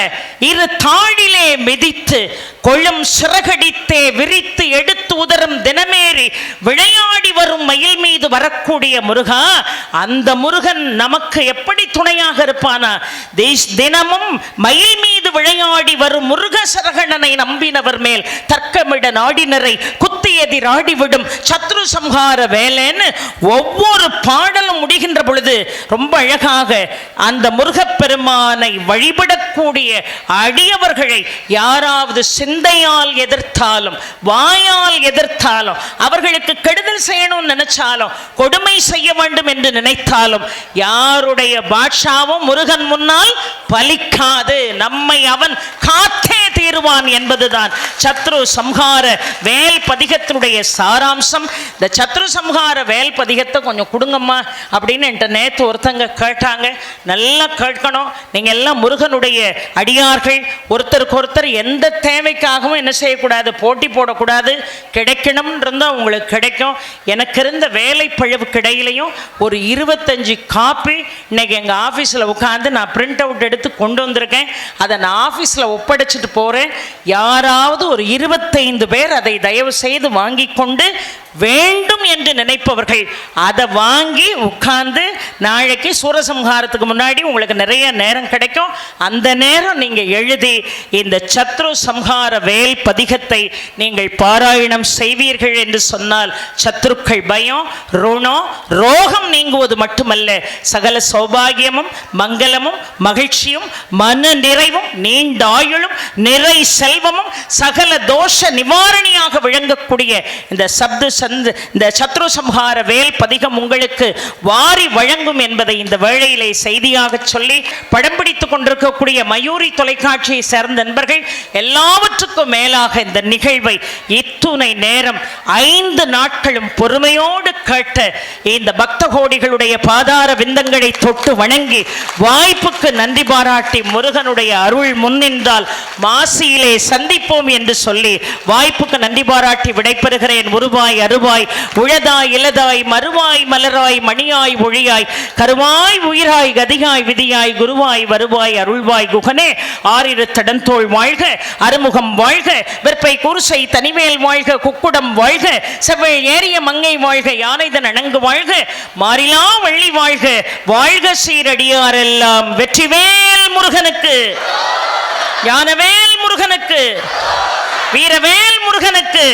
இரு தாழிலே மிதித்து கொள்ளும் சிறகடித்தே விரித்து எடுத்து உதரும் தினமேறி விளையாடி வரும் மயில் மீது வரக்கூடிய முருகா, அந்த முருகன் நமக்கு எப்படி துணையாக இருப்பானா? தினமும் மயில் மீது விளையாடி வரும் முருக சரகணனை நம்பினவர் மேல் தர்க்கமிட நாடினரை குத்தி எதிராடிவிடும் சத்ரு சம்ஹார வேலைன்னு ஒவ்வொரு பாடலும் முடிகின்ற பொழுது ரொம்ப அழகாக அந்த முருகப்பெருமானை வழிபடக்கூடிய அடியவர்களை யாராவது சிந்தையால் எதிர்த்தாலும் வாயால் எதிர்த்தாலும் அவர்களுக்கு கெடுதல் செய்யணும்னு நினைச்சாலும் கொடுமை செய்ய வேண்டும் என்று நினைத்தாலும் யாருடைய பாட்சாவும் முருகன் முன்னால் பலிக்காது. நம்மை அவன் காத்தே தீருவான் என்பதுதான் சத்ரு சம்ஹார வேல் பதிகத்தினுடைய சாராம்சம். இந்த சத்ரு சம்ஹார வேல் பதிகத்தை கொஞ்சம் கொடுங்கம்மா அப்படின்னு என்கிட்ட நேற்று ஒருத்தங்க கேட்டாங்க. நல்லா கேட்கணும். நீங்கள் எல்லாம் முருகனுடைய அடியார்கள். ஒருத்தருக்கு ஒருத்தர் எந்த தேவைக்காகவும் என்ன செய்யக்கூடாது, போட்டி போடக்கூடாது. கிடைக்கணும் இருந்தால் உங்களுக்கு கிடைக்கும். எனக்கு இருந்த வேலை பழுவுக்கு இடையிலையும் ஒரு 25 காப்பி இன்னைக்கு எங்கள் ஆஃபீஸில் உட்காந்து நான் பிரிண்ட் அவுட் எடுத்து கொண்டு வந்திருக்கேன். அதை நான் ஆஃபீஸில் ஒப்படைச்சிட்டு போகிறேன். யாராவது ஒரு 25 பேர் அதை தயவு செய்து வாங்கி கொண்டு வேண்டும் என்று நினைப்பவர்கள் அதை வாங்கி உட்கார்ந்து நாளைக்கு சூரசம்ஹாரத்துக்கு முன்னாடி உங்களுக்கு நிறைய நேரம் கிடைக்கும். அந்த நேரம் நீங்கள் எழுதி இந்த சத்ரு சம்ஹார வேல் பதிகத்தை நீங்கள் பாராயணம் செய்வீர்கள் என்று சொன்னால் சத்ருக்கள் பயம், ருணம், ரோகம் நீங்குவது மட்டுமல்ல, சகல சௌபாகியமும் மங்களமும் மகிழ்ச்சியும் மன நிறைவும் நீண்ட ஆயுளும் நிறை செல்வமும் சகல தோஷ நிவாரணியாக விளங்கக்கூடிய இந்த சத்ரு சம்ஹார வேல் பதிகம் உங்களுக்கு வாரி வழங்கும் என்பதை இந்த வேளையிலே செய்தியாக சொல்லி படம் பிடித்துக் கொண்டிருக்கக்கூடிய மயூரி தொலைக்காட்சியை சேர்ந்த நண்பர்கள் எல்லாவற்றுக்கும் மேலாக இந்த நிகழ்வை இத்துணை நேரம் 5 நாட்களும் பொறுமையோடு கேட்ட இந்த பக்த கோடிகளுடைய பாதார விந்தங்களை தொட்டு வணங்கி வாய்ப்புக்கு நன்றி பாராட்டி முருகனுடைய அருள் முன்னின்றால் மாசியிலே சந்திப்போம் என்று சொல்லி வாய்ப்புக்கு நன்றி பாராட்டி விடைபெறுகிறேன். உருவாய் அருவாய் உழதாய் இலதாய் மறுவாய் மலராய் மணியாய் ஒழியாய் கருவாய் உயிராய் கதியாய் விதியாய் குருவாய் வருவாய் அருள்வாய் குகனே ஆறிரு தடந்தோள் வாழ்க அறுமுகம் வாழ்க வெற்பை குருசை தனிவேல் வாழ்க குக்குடம் வாழ்க செவ்வேள் ஏறிய மங்கை வாழ்க யானைதன் அணங்கு வாழ்க மாறிலா வள்ளி வாழ்க வாழ்க சீரடியாரெல்லாம் வெற்றிவேல் முருகனுக்கு, ஞானவேல் முருகனுக்கு, வீரவேல் முருகனுக்கு.